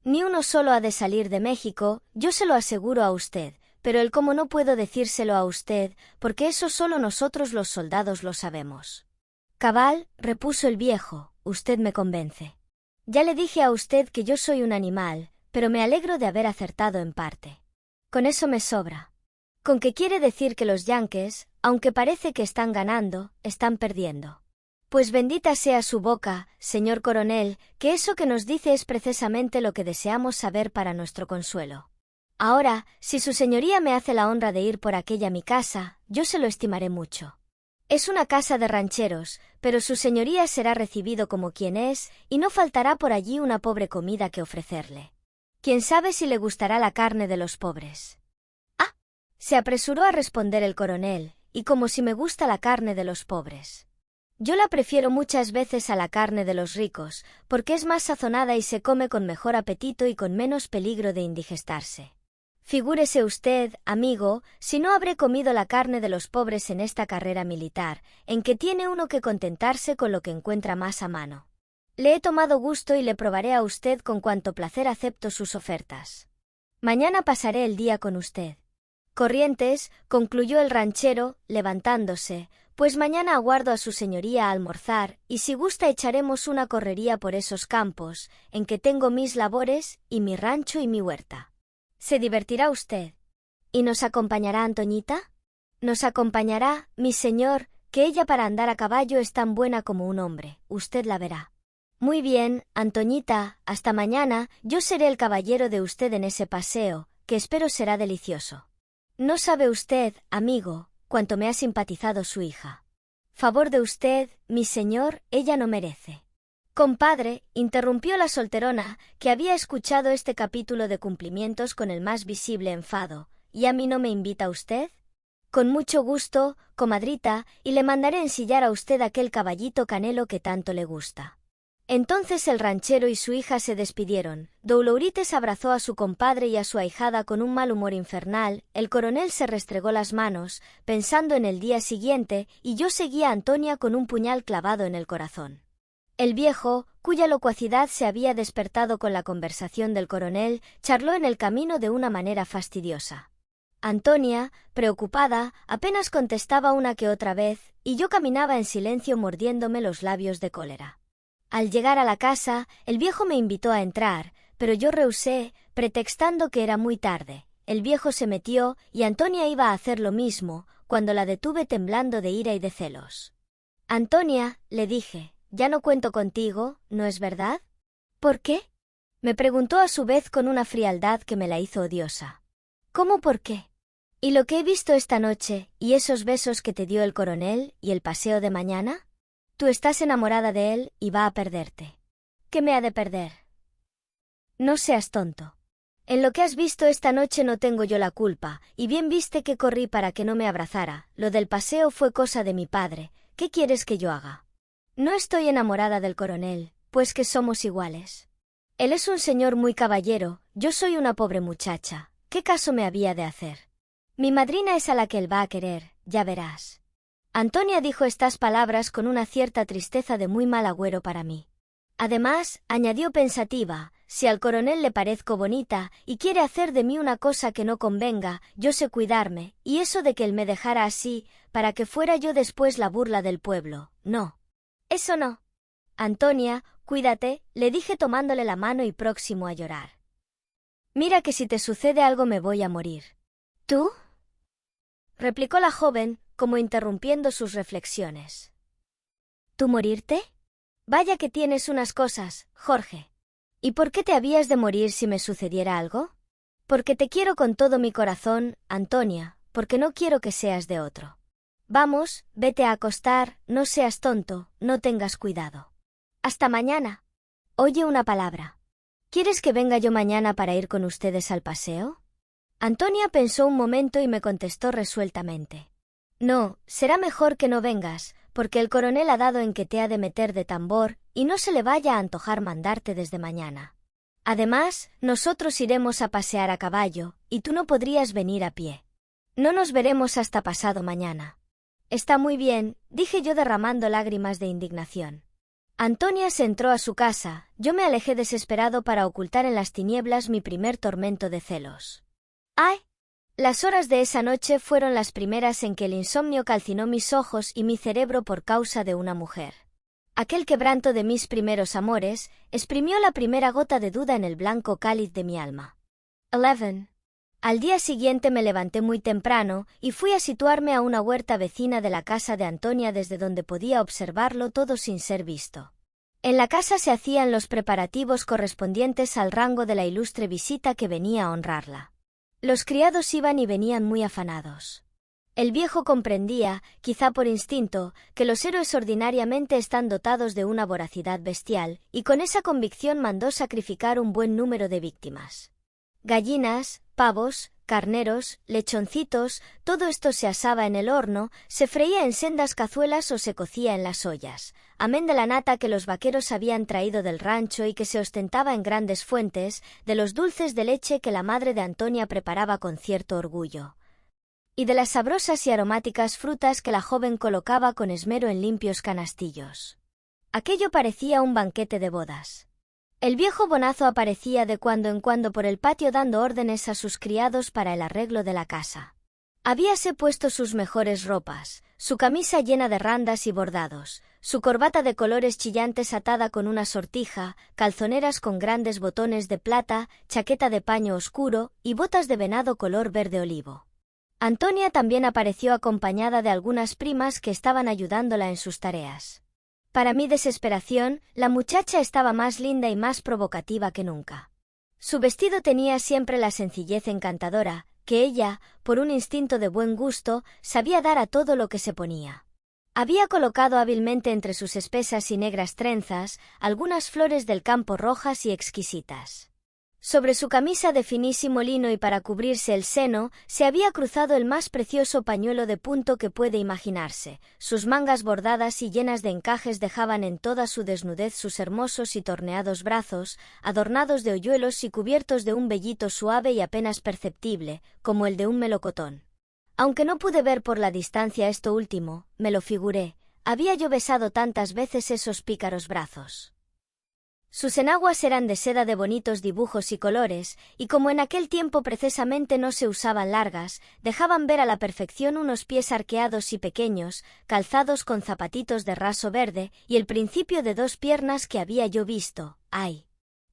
Ni uno solo ha de salir de México, yo se lo aseguro a usted, pero el cómo no puedo decírselo a usted, porque eso solo nosotros los soldados lo sabemos. Cabal, repuso el viejo, usted me convence. Ya le dije a usted que yo soy un animal, pero me alegro de haber acertado en parte. Con eso me sobra. ¿Con qué quiere decir que los yanques, aunque parece que están ganando, están perdiendo? Pues bendita sea su boca, señor coronel, que eso que nos dice es precisamente lo que deseamos saber para nuestro consuelo. Ahora, si su señoría me hace la honra de ir por aquella mi casa, yo se lo estimaré mucho. Es una casa de rancheros, pero su señoría será recibido como quien es, y no faltará por allí una pobre comida que ofrecerle. ¿Quién sabe si le gustará la carne de los pobres? Ah, se apresuró a responder el coronel, y como si me gusta la carne de los pobres. Yo la prefiero muchas veces a la carne de los ricos, porque es más sazonada y se come con mejor apetito y con menos peligro de indigestarse. Figúrese usted, amigo, si no habré comido la carne de los pobres en esta carrera militar, en que tiene uno que contentarse con lo que encuentra más a mano. Le he tomado gusto y le probaré a usted con cuanto placer acepto sus ofertas. Mañana pasaré el día con usted. Corrientes, concluyó el ranchero, levantándose, pues mañana aguardo a su señoría a almorzar, y si gusta echaremos una correría por esos campos, en que tengo mis labores, y mi rancho y mi huerta. Se divertirá usted. ¿Y nos acompañará Antoñita? Nos acompañará, mi señor, que ella para andar a caballo es tan buena como un hombre, usted la verá. Muy bien, Antoñita, hasta mañana, yo seré el caballero de usted en ese paseo, que espero será delicioso. No sabe usted, amigo, cuánto me ha simpatizado su hija. Favor de usted, mi señor, ella no merece. Compadre, interrumpió la solterona, que había escuchado este capítulo de cumplimientos con el más visible enfado, ¿y a mí no me invita usted? Con mucho gusto, comadrita, y le mandaré ensillar a usted aquel caballito canelo que tanto le gusta. Entonces el ranchero y su hija se despidieron. Doulourites abrazó a su compadre y a su ahijada con un mal humor infernal, el coronel se restregó las manos, pensando en el día siguiente, y yo seguía a Antonia con un puñal clavado en el corazón. El viejo, cuya locuacidad se había despertado con la conversación del coronel, charló en el camino de una manera fastidiosa. Antonia, preocupada, apenas contestaba una que otra vez, y yo caminaba en silencio mordiéndome los labios de cólera. Al llegar a la casa, el viejo me invitó a entrar, pero yo rehusé, pretextando que era muy tarde. El viejo se metió, y Antonia iba a hacer lo mismo, cuando la detuve temblando de ira y de celos. Antonia, le dije, ya no cuento contigo, ¿no es verdad? ¿Por qué? Me preguntó a su vez con una frialdad que me la hizo odiosa. ¿Cómo por qué? ¿Y lo que he visto esta noche, y esos besos que te dio el coronel, y el paseo de mañana? Tú estás enamorada de él, y va a perderte. ¿Qué me ha de perder? No seas tonto. En lo que has visto esta noche no tengo yo la culpa, y bien viste que corrí para que no me abrazara. Lo del paseo fue cosa de mi padre. ¿Qué quieres que yo haga? No estoy enamorada del coronel, pues que somos iguales. Él es un señor muy caballero, yo soy una pobre muchacha. ¿Qué caso me había de hacer? Mi madrina es a la que él va a querer, ya verás. Antonia dijo estas palabras con una cierta tristeza de muy mal agüero para mí. Además, añadió pensativa, si al coronel le parezco bonita y quiere hacer de mí una cosa que no convenga, yo sé cuidarme, y eso de que él me dejara así, para que fuera yo después la burla del pueblo, no. Eso no. Antonia, cuídate, le dije tomándole la mano y próximo a llorar. Mira que si te sucede algo me voy a morir. ¿Tú? Replicó la joven, como interrumpiendo sus reflexiones. ¿Tú morirte? Vaya que tienes unas cosas, Jorge. ¿Y por qué te habías de morir si me sucediera algo? Porque te quiero con todo mi corazón, Antonia, porque no quiero que seas de otro. Vamos, vete a acostar, no seas tonto, no tengas cuidado. Hasta mañana. Oye una palabra. ¿Quieres que venga yo mañana para ir con ustedes al paseo? Antonia pensó un momento y me contestó resueltamente. No, será mejor que no vengas, porque el coronel ha dado en que te ha de meter de tambor, y no se le vaya a antojar mandarte desde mañana. Además, nosotros iremos a pasear a caballo, y tú no podrías venir a pie. No nos veremos hasta pasado mañana. Está muy bien, dije yo derramando lágrimas de indignación. Antonia se entró a su casa, yo me alejé desesperado para ocultar en las tinieblas mi primer tormento de celos. ¡Ay! Las horas de esa noche fueron las primeras en que el insomnio calcinó mis ojos y mi cerebro por causa de una mujer. Aquel quebranto de mis primeros amores exprimió la primera gota de duda en el blanco cáliz de mi alma. 11. Al día siguiente me levanté muy temprano y fui a situarme a una huerta vecina de la casa de Antonia desde donde podía observarlo todo sin ser visto. En la casa se hacían los preparativos correspondientes al rango de la ilustre visita que venía a honrarla. Los criados iban y venían muy afanados. El viejo comprendía, quizá por instinto, que los héroes ordinariamente están dotados de una voracidad bestial, y con esa convicción mandó sacrificar un buen número de víctimas. Gallinas, pavos, carneros, lechoncitos, todo esto se asaba en el horno, se freía en sendas cazuelas o se cocía en las ollas, amén de la nata que los vaqueros habían traído del rancho y que se ostentaba en grandes fuentes, de los dulces de leche que la madre de Antonia preparaba con cierto orgullo, y de las sabrosas y aromáticas frutas que la joven colocaba con esmero en limpios canastillos. Aquello parecía un banquete de bodas. El viejo bonazo aparecía de cuando en cuando por el patio dando órdenes a sus criados para el arreglo de la casa. Habíase puesto sus mejores ropas, su camisa llena de randas y bordados, su corbata de colores chillantes atada con una sortija, calzoneras con grandes botones de plata, chaqueta de paño oscuro y botas de venado color verde olivo. Antonia también apareció acompañada de algunas primas que estaban ayudándola en sus tareas. Para mi desesperación, la muchacha estaba más linda y más provocativa que nunca. Su vestido tenía siempre la sencillez encantadora, que ella, por un instinto de buen gusto, sabía dar a todo lo que se ponía. Había colocado hábilmente entre sus espesas y negras trenzas algunas flores del campo rojas y exquisitas. Sobre su camisa de finísimo lino y para cubrirse el seno, se había cruzado el más precioso pañuelo de punto que puede imaginarse. Sus mangas bordadas y llenas de encajes dejaban en toda su desnudez sus hermosos y torneados brazos, adornados de hoyuelos y cubiertos de un vellito suave y apenas perceptible, como el de un melocotón. Aunque no pude ver por la distancia esto último, me lo figuré, había yo besado tantas veces esos pícaros brazos. Sus enaguas eran de seda de bonitos dibujos y colores, y como en aquel tiempo precisamente no se usaban largas, dejaban ver a la perfección unos pies arqueados y pequeños, calzados con zapatitos de raso verde, y el principio de 2 piernas que había yo visto, ¡ay!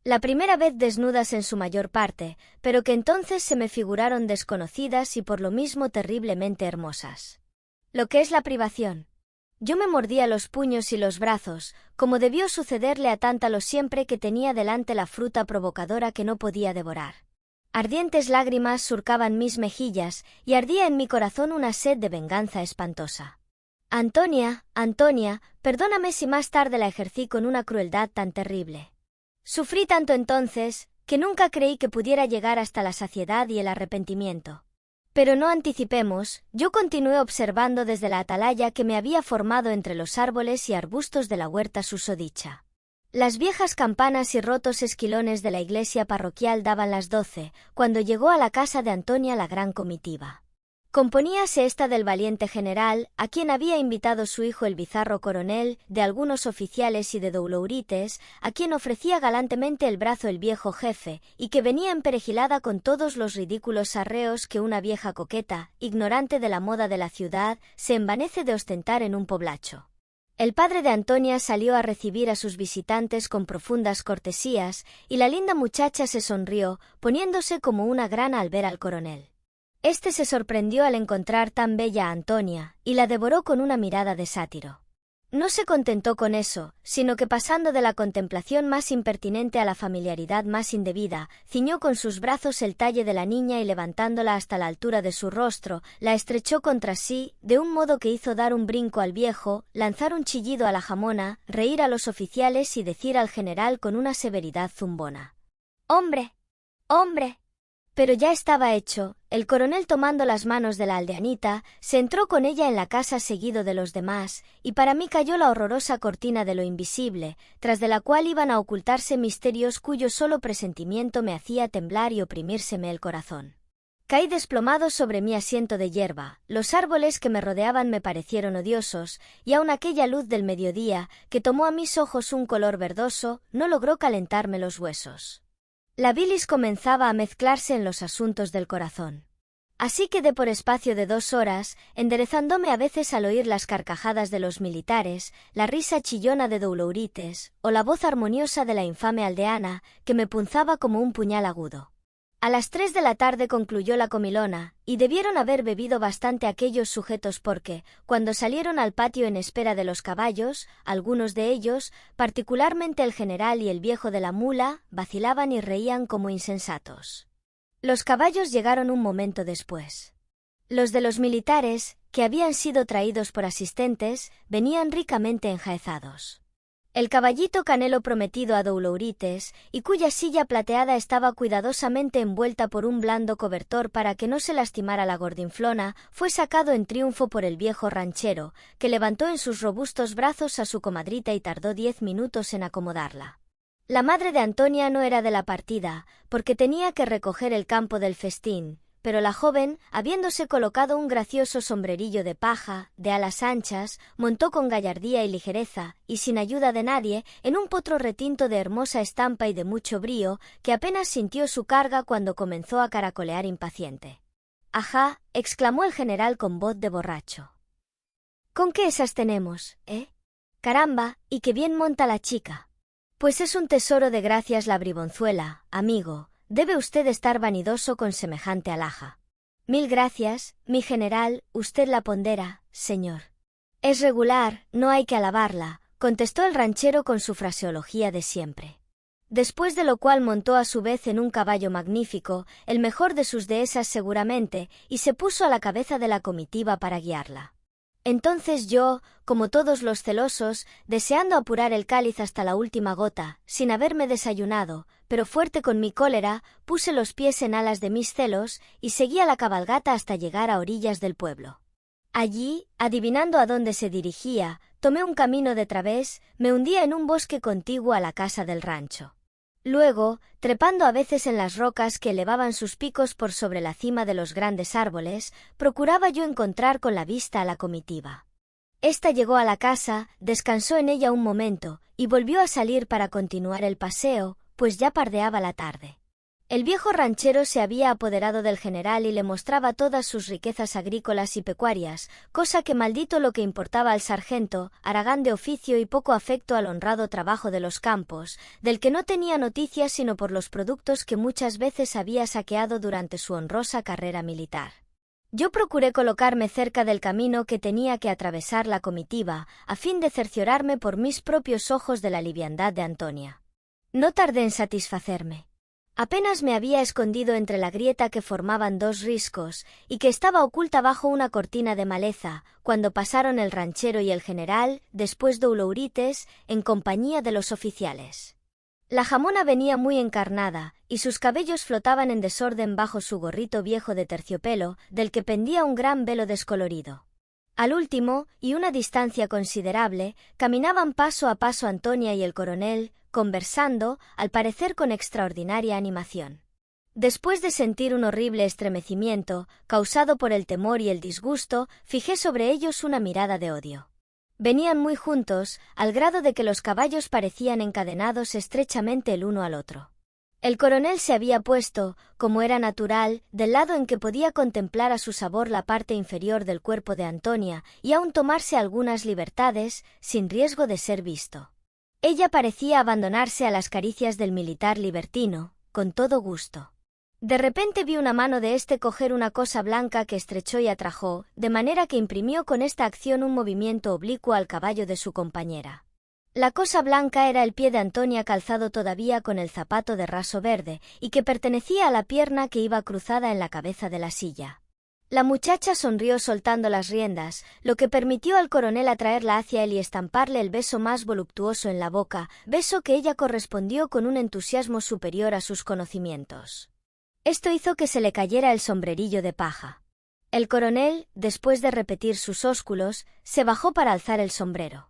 La primera vez desnudas en su mayor parte, pero que entonces se me figuraron desconocidas y por lo mismo terriblemente hermosas. Lo que es la privación. Yo me mordía los puños y los brazos, como debió sucederle a Tántalo siempre que tenía delante la fruta provocadora que no podía devorar. Ardientes lágrimas surcaban mis mejillas y ardía en mi corazón una sed de venganza espantosa. Antonia, Antonia, perdóname si más tarde la ejercí con una crueldad tan terrible. Sufrí tanto entonces, que nunca creí que pudiera llegar hasta la saciedad y el arrepentimiento. Pero no anticipemos, yo continué observando desde la atalaya que me había formado entre los árboles y arbustos de la huerta susodicha. Las viejas campanas y rotos esquilones de la iglesia parroquial daban las 12, cuando llegó a la casa de Antonia la gran comitiva. Componíase esta del valiente general, a quien había invitado su hijo el bizarro coronel, de algunos oficiales y de Doulourites, a quien ofrecía galantemente el brazo el viejo jefe, y que venía emperejilada con todos los ridículos arreos que una vieja coqueta, ignorante de la moda de la ciudad, se envanece de ostentar en un poblacho. El padre de Antonia salió a recibir a sus visitantes con profundas cortesías, y la linda muchacha se sonrió, poniéndose como una grana al ver al coronel. Este se sorprendió al encontrar tan bella a Antonia, y la devoró con una mirada de sátiro. No se contentó con eso, sino que pasando de la contemplación más impertinente a la familiaridad más indebida, ciñó con sus brazos el talle de la niña y levantándola hasta la altura de su rostro, la estrechó contra sí, de un modo que hizo dar un brinco al viejo, lanzar un chillido a la jamona, reír a los oficiales y decir al general con una severidad zumbona: «¡Hombre! ¡Hombre! Pero ya estaba hecho. El coronel, tomando las manos de la aldeanita, se entró con ella en la casa seguido de los demás, y para mí cayó la horrorosa cortina de lo invisible, tras de la cual iban a ocultarse misterios cuyo solo presentimiento me hacía temblar y oprimírseme el corazón. Caí desplomado sobre mi asiento de hierba, los árboles que me rodeaban me parecieron odiosos, y aun aquella luz del mediodía, que tomó a mis ojos un color verdoso, no logró calentarme los huesos. La bilis comenzaba a mezclarse en los asuntos del corazón. Así quedé por espacio de 2 horas, enderezándome a veces al oír las carcajadas de los militares, la risa chillona de Doulourites, o la voz armoniosa de la infame aldeana, que me punzaba como un puñal agudo. A las 3 de la tarde concluyó la comilona, y debieron haber bebido bastante aquellos sujetos porque, cuando salieron al patio en espera de los caballos, algunos de ellos, particularmente el general y el viejo de la mula, vacilaban y reían como insensatos. Los caballos llegaron un momento después. Los de los militares, que habían sido traídos por asistentes, venían ricamente enjaezados. El caballito canelo prometido a Doulourites, y cuya silla plateada estaba cuidadosamente envuelta por un blando cobertor para que no se lastimara la gordinflona, fue sacado en triunfo por el viejo ranchero, que levantó en sus robustos brazos a su comadrita y tardó 10 minutos en acomodarla. La madre de Antonia no era de la partida, porque tenía que recoger el campo del festín, pero la joven, habiéndose colocado un gracioso sombrerillo de paja, de alas anchas, montó con gallardía y ligereza, y sin ayuda de nadie, en un potro retinto de hermosa estampa y de mucho brío, que apenas sintió su carga cuando comenzó a caracolear impaciente. «Ajá», exclamó el general con voz de borracho. «¿Con qué esas tenemos, Caramba, y qué bien monta la chica. Pues es un tesoro de gracias la bribonzuela, amigo. Debe usted estar vanidoso con semejante alhaja». «Mil gracias, mi general, usted la pondera, señor». «Es regular, no hay que alabarla», contestó el ranchero con su fraseología de siempre. Después de lo cual montó a su vez en un caballo magnífico, el mejor de sus dehesas seguramente, y se puso a la cabeza de la comitiva para guiarla. Entonces yo, como todos los celosos, deseando apurar el cáliz hasta la última gota, sin haberme desayunado, pero fuerte con mi cólera, puse los pies en alas de mis celos, y seguí a la cabalgata hasta llegar a orillas del pueblo. Allí, adivinando a dónde se dirigía, tomé un camino de través, me hundía en un bosque contiguo a la casa del rancho. Luego, trepando a veces en las rocas que elevaban sus picos por sobre la cima de los grandes árboles, procuraba yo encontrar con la vista a la comitiva. Esta llegó a la casa, descansó en ella un momento, y volvió a salir para continuar el paseo, pues ya pardeaba la tarde. El viejo ranchero se había apoderado del general y le mostraba todas sus riquezas agrícolas y pecuarias, cosa que maldito lo que importaba al sargento, haragán de oficio y poco afecto al honrado trabajo de los campos, del que no tenía noticias sino por los productos que muchas veces había saqueado durante su honrosa carrera militar. Yo procuré colocarme cerca del camino que tenía que atravesar la comitiva, a fin de cerciorarme por mis propios ojos de la liviandad de Antonia. No tardé en satisfacerme. Apenas me había escondido entre la grieta que formaban 2 riscos, y que estaba oculta bajo una cortina de maleza, cuando pasaron el ranchero y el general, después Doulourites, en compañía de los oficiales. La jamona venía muy encarnada, y sus cabellos flotaban en desorden bajo su gorrito viejo de terciopelo, del que pendía un gran velo descolorido. Al último, y una distancia considerable, caminaban paso a paso Antonia y el coronel, conversando, al parecer con extraordinaria animación. Después de sentir un horrible estremecimiento, causado por el temor y el disgusto, fijé sobre ellos una mirada de odio. Venían muy juntos, al grado de que los caballos parecían encadenados estrechamente el uno al otro. El coronel se había puesto, como era natural, del lado en que podía contemplar a su sabor la parte inferior del cuerpo de Antonia, y aun tomarse algunas libertades, sin riesgo de ser visto. Ella parecía abandonarse a las caricias del militar libertino, con todo gusto. De repente vi una mano de éste coger una cosa blanca que estrechó y atrajo, de manera que imprimió con esta acción un movimiento oblicuo al caballo de su compañera. La cosa blanca era el pie de Antonia calzado todavía con el zapato de raso verde, y que pertenecía a la pierna que iba cruzada en la cabeza de la silla. La muchacha sonrió soltando las riendas, lo que permitió al coronel atraerla hacia él y estamparle el beso más voluptuoso en la boca, beso que ella correspondió con un entusiasmo superior a sus conocimientos. Esto hizo que se le cayera el sombrerillo de paja. El coronel, después de repetir sus ósculos, se bajó para alzar el sombrero.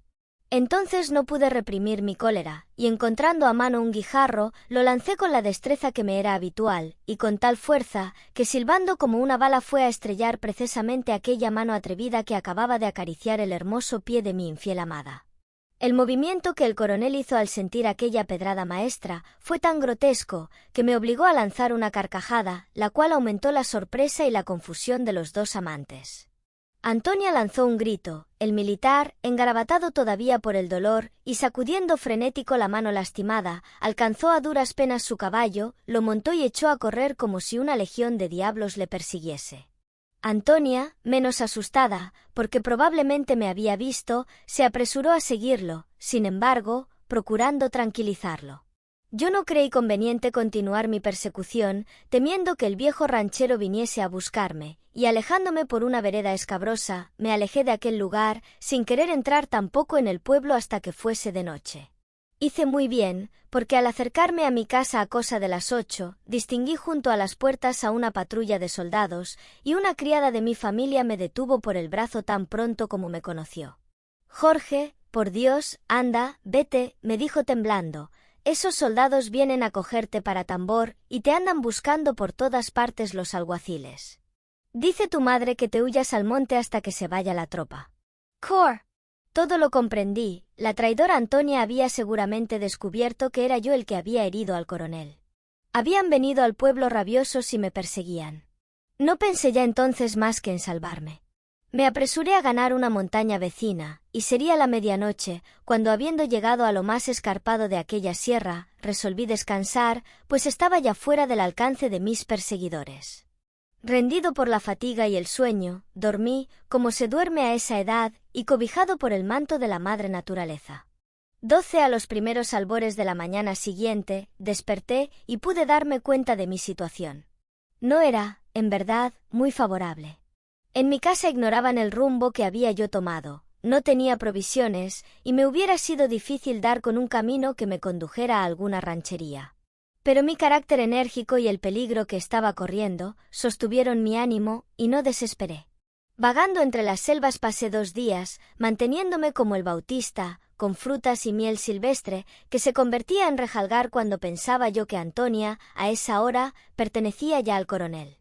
Entonces no pude reprimir mi cólera, y encontrando a mano un guijarro, lo lancé con la destreza que me era habitual, y con tal fuerza, que silbando como una bala fue a estrellar precisamente aquella mano atrevida que acababa de acariciar el hermoso pie de mi infiel amada. El movimiento que el coronel hizo al sentir aquella pedrada maestra fue tan grotesco que me obligó a lanzar una carcajada, la cual aumentó la sorpresa y la confusión de los dos amantes. Antonia lanzó un grito, el militar, engarabatado todavía por el dolor y sacudiendo frenético la mano lastimada, alcanzó a duras penas su caballo, lo montó y echó a correr como si una legión de diablos le persiguiese. Antonia, menos asustada, porque probablemente me había visto, se apresuró a seguirlo, sin embargo, procurando tranquilizarlo. Yo no creí conveniente continuar mi persecución, temiendo que el viejo ranchero viniese a buscarme, y alejándome por una vereda escabrosa, me alejé de aquel lugar, sin querer entrar tampoco en el pueblo hasta que fuese de noche. Hice muy bien, porque al acercarme a mi casa a cosa de las 8, distinguí junto a las puertas a una patrulla de soldados, y una criada de mi familia me detuvo por el brazo tan pronto como me conoció. «Jorge, por Dios, anda, vete», me dijo temblando. «Esos soldados vienen a cogerte para tambor, y te andan buscando por todas partes los alguaciles. Dice tu madre que te huyas al monte hasta que se vaya la tropa». «Cor». Todo lo comprendí, la traidora Antonia había seguramente descubierto que era yo el que había herido al coronel. Habían venido al pueblo rabiosos y me perseguían. No pensé ya entonces más que en salvarme. Me apresuré a ganar una montaña vecina, y sería la medianoche, cuando habiendo llegado a lo más escarpado de aquella sierra, resolví descansar, pues estaba ya fuera del alcance de mis perseguidores. Rendido por la fatiga y el sueño, dormí, como se duerme a esa edad, y cobijado por el manto de la madre naturaleza. 12 a los primeros albores de la mañana siguiente, desperté y pude darme cuenta de mi situación. No era, en verdad, muy favorable. En mi casa ignoraban el rumbo que había yo tomado, no tenía provisiones, y me hubiera sido difícil dar con un camino que me condujera a alguna ranchería. Pero mi carácter enérgico y el peligro que estaba corriendo sostuvieron mi ánimo, y no desesperé. Vagando entre las selvas pasé 2 días, manteniéndome como el Bautista, con frutas y miel silvestre, que se convertía en rejalgar cuando pensaba yo que Antonia, a esa hora, pertenecía ya al coronel.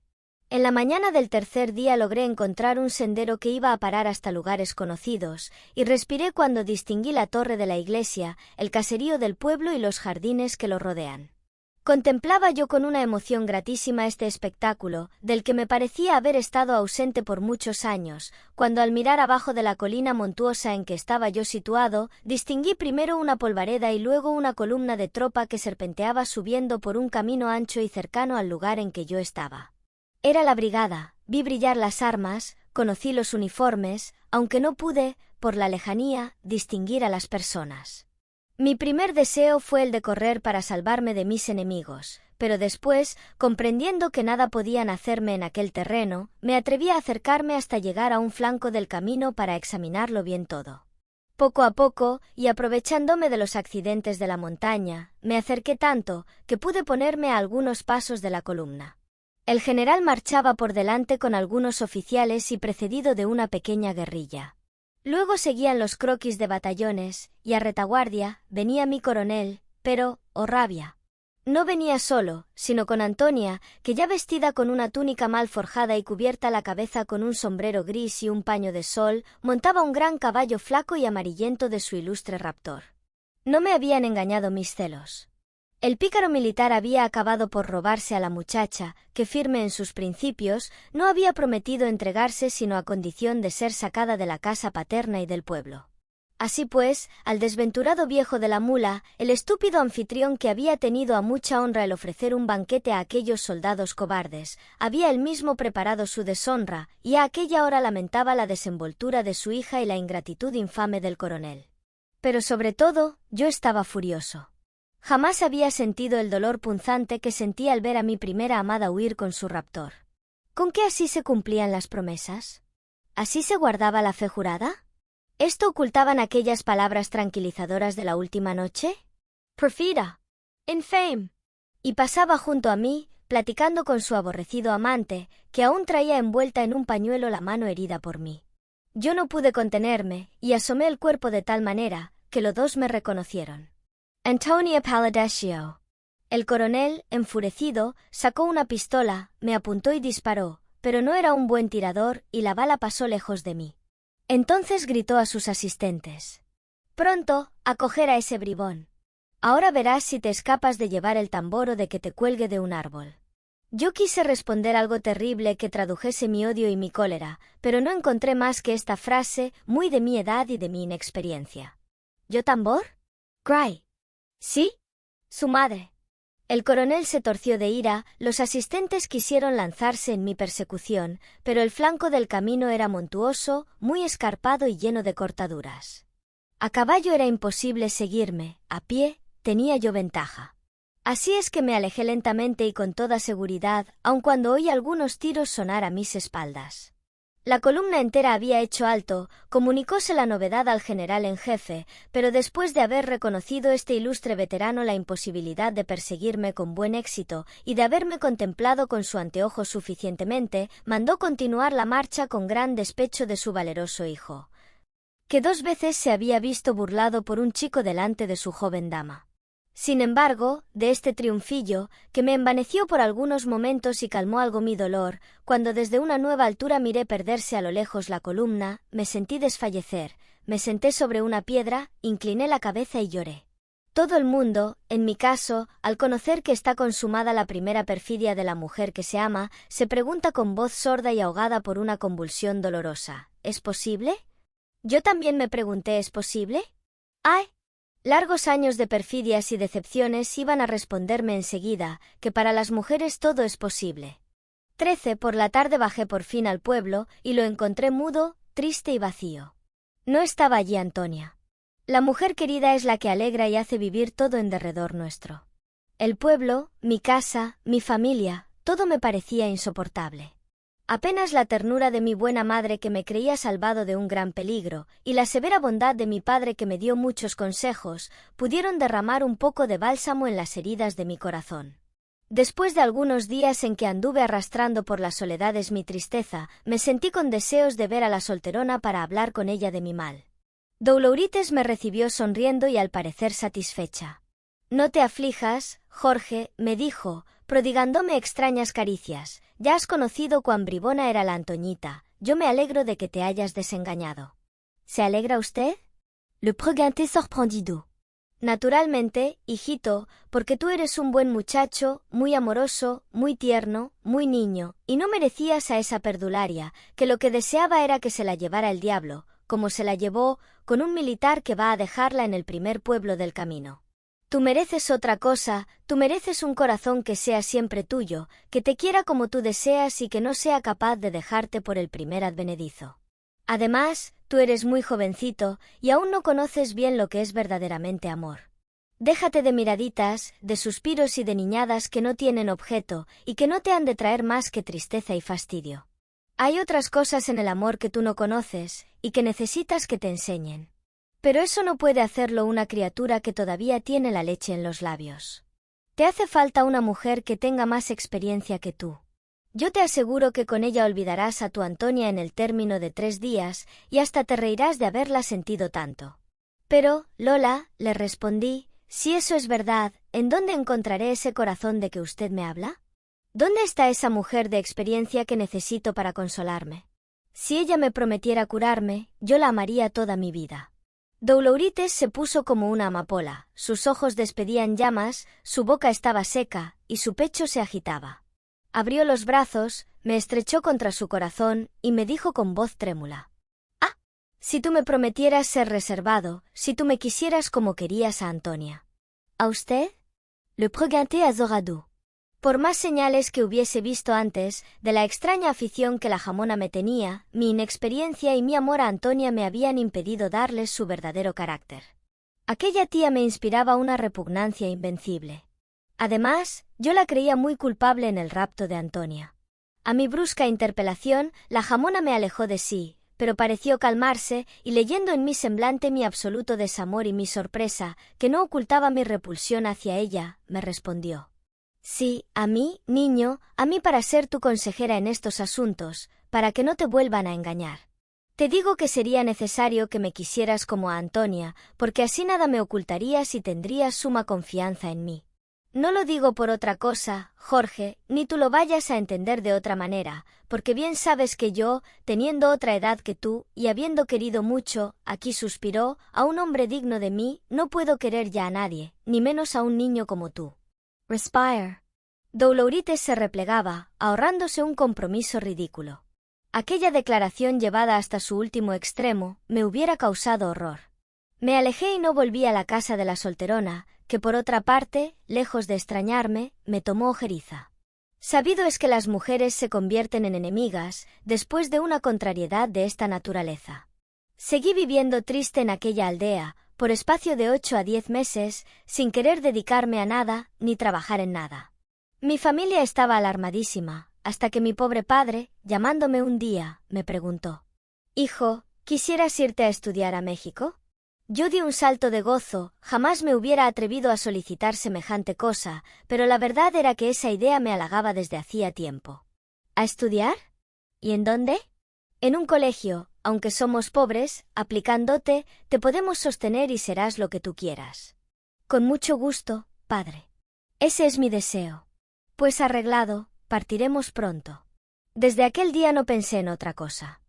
En la mañana del tercer día logré encontrar un sendero que iba a parar hasta lugares conocidos, y respiré cuando distinguí la torre de la iglesia, el caserío del pueblo y los jardines que lo rodean. Contemplaba yo con una emoción gratísima este espectáculo, del que me parecía haber estado ausente por muchos años, cuando al mirar abajo de la colina montuosa en que estaba yo situado, distinguí primero una polvareda y luego una columna de tropa que serpenteaba subiendo por un camino ancho y cercano al lugar en que yo estaba. Era la brigada, vi brillar las armas, conocí los uniformes, aunque no pude, por la lejanía, distinguir a las personas. Mi primer deseo fue el de correr para salvarme de mis enemigos, pero después, comprendiendo que nada podían hacerme en aquel terreno, me atreví a acercarme hasta llegar a un flanco del camino para examinarlo bien todo. Poco a poco, y aprovechándome de los accidentes de la montaña, me acerqué tanto que pude ponerme a algunos pasos de la columna. El general marchaba por delante con algunos oficiales y precedido de una pequeña guerrilla. Luego seguían los croquis de batallones, y a retaguardia venía mi coronel, pero, oh rabia, no venía solo, sino con Antonia, que ya vestida con una túnica mal forjada y cubierta la cabeza con un sombrero gris y un paño de sol, montaba un gran caballo flaco y amarillento de su ilustre raptor. No me habían engañado mis celos. El pícaro militar había acabado por robarse a la muchacha, que firme en sus principios, no había prometido entregarse sino a condición de ser sacada de la casa paterna y del pueblo. Así pues, al desventurado viejo de la mula, el estúpido anfitrión que había tenido a mucha honra el ofrecer un banquete a aquellos soldados cobardes, había él mismo preparado su deshonra, y a aquella hora lamentaba la desenvoltura de su hija y la ingratitud infame del coronel. Pero sobre todo, yo estaba furioso. Jamás había sentido el dolor punzante que sentí al ver a mi primera amada huir con su raptor. ¿Con qué así se cumplían las promesas? ¿Así se guardaba la fe jurada? ¿Esto ocultaban aquellas palabras tranquilizadoras de la última noche? Perfida. Infame. Y pasaba junto a mí, platicando con su aborrecido amante, que aún traía envuelta en un pañuelo la mano herida por mí. Yo no pude contenerme, y asomé el cuerpo de tal manera, que los dos me reconocieron. Antonia Paladascio. El coronel, enfurecido, sacó una pistola, me apuntó y disparó, pero no era un buen tirador y la bala pasó lejos de mí. Entonces gritó a sus asistentes. «Pronto, a coger a ese bribón. Ahora verás si te escapas de llevar el tambor o de que te cuelgue de un árbol». Yo quise responder algo terrible que tradujese mi odio y mi cólera, pero no encontré más que esta frase, muy de mi edad y de mi inexperiencia. ¿Yo tambor? Cry. ¿Sí? Su madre. El coronel se torció de ira, los asistentes quisieron lanzarse en mi persecución, pero el flanco del camino era montuoso, muy escarpado y lleno de cortaduras. A caballo era imposible seguirme, a pie, tenía yo ventaja. Así es que me alejé lentamente y con toda seguridad, aun cuando oí algunos tiros sonar a mis espaldas. La columna entera había hecho alto, comunicóse la novedad al general en jefe, pero después de haber reconocido este ilustre veterano la imposibilidad de perseguirme con buen éxito y de haberme contemplado con su anteojo suficientemente, mandó continuar la marcha con gran despecho de su valeroso hijo, que 2 veces se había visto burlado por un chico delante de su joven dama. Sin embargo, de este triunfillo, que me envaneció por algunos momentos y calmó algo mi dolor, cuando desde una nueva altura miré perderse a lo lejos la columna, me sentí desfallecer, me senté sobre una piedra, incliné la cabeza y lloré. Todo el mundo, en mi caso, al conocer que está consumada la primera perfidia de la mujer que se ama, se pregunta con voz sorda y ahogada por una convulsión dolorosa, ¿es posible? Yo también me pregunté, ¿es posible? ¡Ay! Largos años de perfidias y decepciones iban a responderme enseguida, que para las mujeres todo es posible. 13 por la tarde bajé por fin al pueblo, y lo encontré mudo, triste y vacío. No estaba allí Antonia. La mujer querida es la que alegra y hace vivir todo en derredor nuestro. El pueblo, mi casa, mi familia, todo me parecía insoportable. Apenas la ternura de mi buena madre que me creía salvado de un gran peligro, y la severa bondad de mi padre que me dio muchos consejos, pudieron derramar un poco de bálsamo en las heridas de mi corazón. Después de algunos días en que anduve arrastrando por las soledades mi tristeza, me sentí con deseos de ver a la solterona para hablar con ella de mi mal. Dolorites me recibió sonriendo y al parecer satisfecha. «No te aflijas, Jorge», me dijo, prodigándome extrañas caricias, «ya has conocido cuán bribona era la Antoñita, yo me alegro de que te hayas desengañado». ¿Se alegra usted? Le pregunté sorprendido. Naturalmente, hijito, porque tú eres un buen muchacho, muy amoroso, muy tierno, muy niño, y no merecías a esa perdularia, que lo que deseaba era que se la llevara el diablo, como se la llevó, con un militar que va a dejarla en el primer pueblo del camino. Tú mereces otra cosa, tú mereces un corazón que sea siempre tuyo, que te quiera como tú deseas y que no sea capaz de dejarte por el primer advenedizo. Además, tú eres muy jovencito y aún no conoces bien lo que es verdaderamente amor. Déjate de miraditas, de suspiros y de niñadas que no tienen objeto y que no te han de traer más que tristeza y fastidio. Hay otras cosas en el amor que tú no conoces y que necesitas que te enseñen. Pero eso no puede hacerlo una criatura que todavía tiene la leche en los labios. Te hace falta una mujer que tenga más experiencia que tú. Yo te aseguro que con ella olvidarás a tu Antonia en el término de 3 días y hasta te reirás de haberla sentido tanto. Pero, Lola, le respondí, si eso es verdad, ¿en dónde encontraré ese corazón de que usted me habla? ¿Dónde está esa mujer de experiencia que necesito para consolarme? Si ella me prometiera curarme, yo la amaría toda mi vida. Dolorites se puso como una amapola, sus ojos despedían llamas, su boca estaba seca, y su pecho se agitaba. Abrió los brazos, me estrechó contra su corazón, y me dijo con voz trémula. «Ah, si tú me prometieras ser reservado, si tú me quisieras como querías a Antonia». «¿A usted?» Le pregunté azorado. Por más señales que hubiese visto antes, de la extraña afición que la jamona me tenía, mi inexperiencia y mi amor a Antonia me habían impedido darles su verdadero carácter. Aquella tía me inspiraba una repugnancia invencible. Además, yo la creía muy culpable en el rapto de Antonia. A mi brusca interpelación, la jamona me alejó de sí, pero pareció calmarse, y leyendo en mi semblante mi absoluto desamor y mi sorpresa, que no ocultaba mi repulsión hacia ella, me respondió. Sí, a mí, niño, a mí para ser tu consejera en estos asuntos, para que no te vuelvan a engañar. Te digo que sería necesario que me quisieras como a Antonia, porque así nada me ocultarías y tendrías suma confianza en mí. No lo digo por otra cosa, Jorge, ni tú lo vayas a entender de otra manera, porque bien sabes que yo, teniendo otra edad que tú, y habiendo querido mucho, aquí suspiró, a un hombre digno de mí, no puedo querer ya a nadie, ni menos a un niño como tú. Respire. Doulourites se replegaba, ahorrándose un compromiso ridículo. Aquella declaración llevada hasta su último extremo me hubiera causado horror. Me alejé y no volví a la casa de la solterona, que por otra parte, lejos de extrañarme, me tomó ojeriza. Sabido es que las mujeres se convierten en enemigas después de una contrariedad de esta naturaleza. Seguí viviendo triste en aquella aldea, por espacio de 8 a 10 meses, sin querer dedicarme a nada, ni trabajar en nada. Mi familia estaba alarmadísima, hasta que mi pobre padre, llamándome un día, me preguntó: «Hijo, ¿quisieras irte a estudiar a México?». Yo di un salto de gozo, jamás me hubiera atrevido a solicitar semejante cosa, pero la verdad era que esa idea me halagaba desde hacía tiempo. ¿A estudiar? ¿Y en dónde? En un colegio, aunque somos pobres, aplicándote, te podemos sostener y serás lo que tú quieras. Con mucho gusto, padre. Ese es mi deseo. Pues arreglado, partiremos pronto. Desde aquel día no pensé en otra cosa.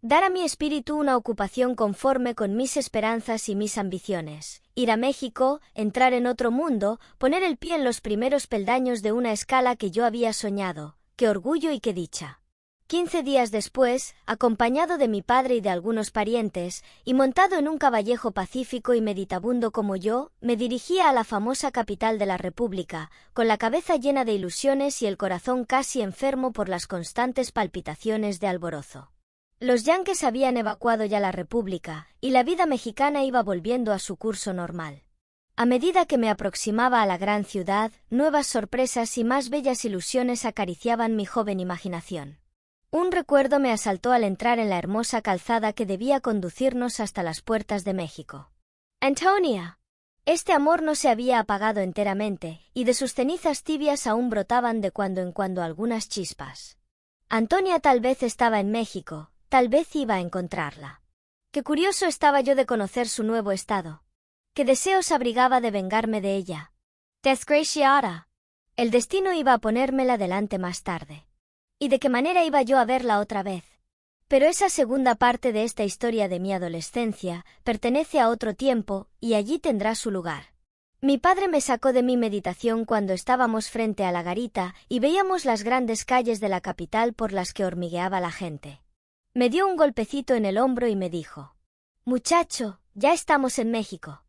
Dar a mi espíritu una ocupación conforme con mis esperanzas y mis ambiciones, ir a México, entrar en otro mundo, poner el pie en los primeros peldaños de una escala que yo había soñado, qué orgullo y qué dicha. 15 días después, acompañado de mi padre y de algunos parientes, y montado en un caballejo pacífico y meditabundo como yo, me dirigía a la famosa capital de la República, con la cabeza llena de ilusiones y el corazón casi enfermo por las constantes palpitaciones de alborozo. Los yanquis habían evacuado ya la República, y la vida mexicana iba volviendo a su curso normal. A medida que me aproximaba a la gran ciudad, nuevas sorpresas y más bellas ilusiones acariciaban mi joven imaginación. Un recuerdo me asaltó al entrar en la hermosa calzada que debía conducirnos hasta las puertas de México. ¡Antonia! Este amor no se había apagado enteramente, y de sus cenizas tibias aún brotaban de cuando en cuando algunas chispas. Antonia tal vez estaba en México, tal vez iba a encontrarla. Qué curioso estaba yo de conocer su nuevo estado. Qué deseos abrigaba de vengarme de ella. Desgraciada. El destino iba a ponérmela delante más tarde. ¿Y de qué manera iba yo a verla otra vez? Pero esa segunda parte de esta historia de mi adolescencia pertenece a otro tiempo, y allí tendrá su lugar. Mi padre me sacó de mi meditación cuando estábamos frente a la garita y veíamos las grandes calles de la capital por las que hormigueaba la gente. Me dio un golpecito en el hombro y me dijo: «Muchacho, ya estamos en México».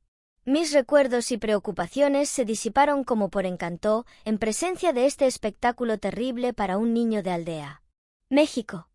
Mis recuerdos y preocupaciones se disiparon como por encanto en presencia de este espectáculo terrible para un niño de aldea. México.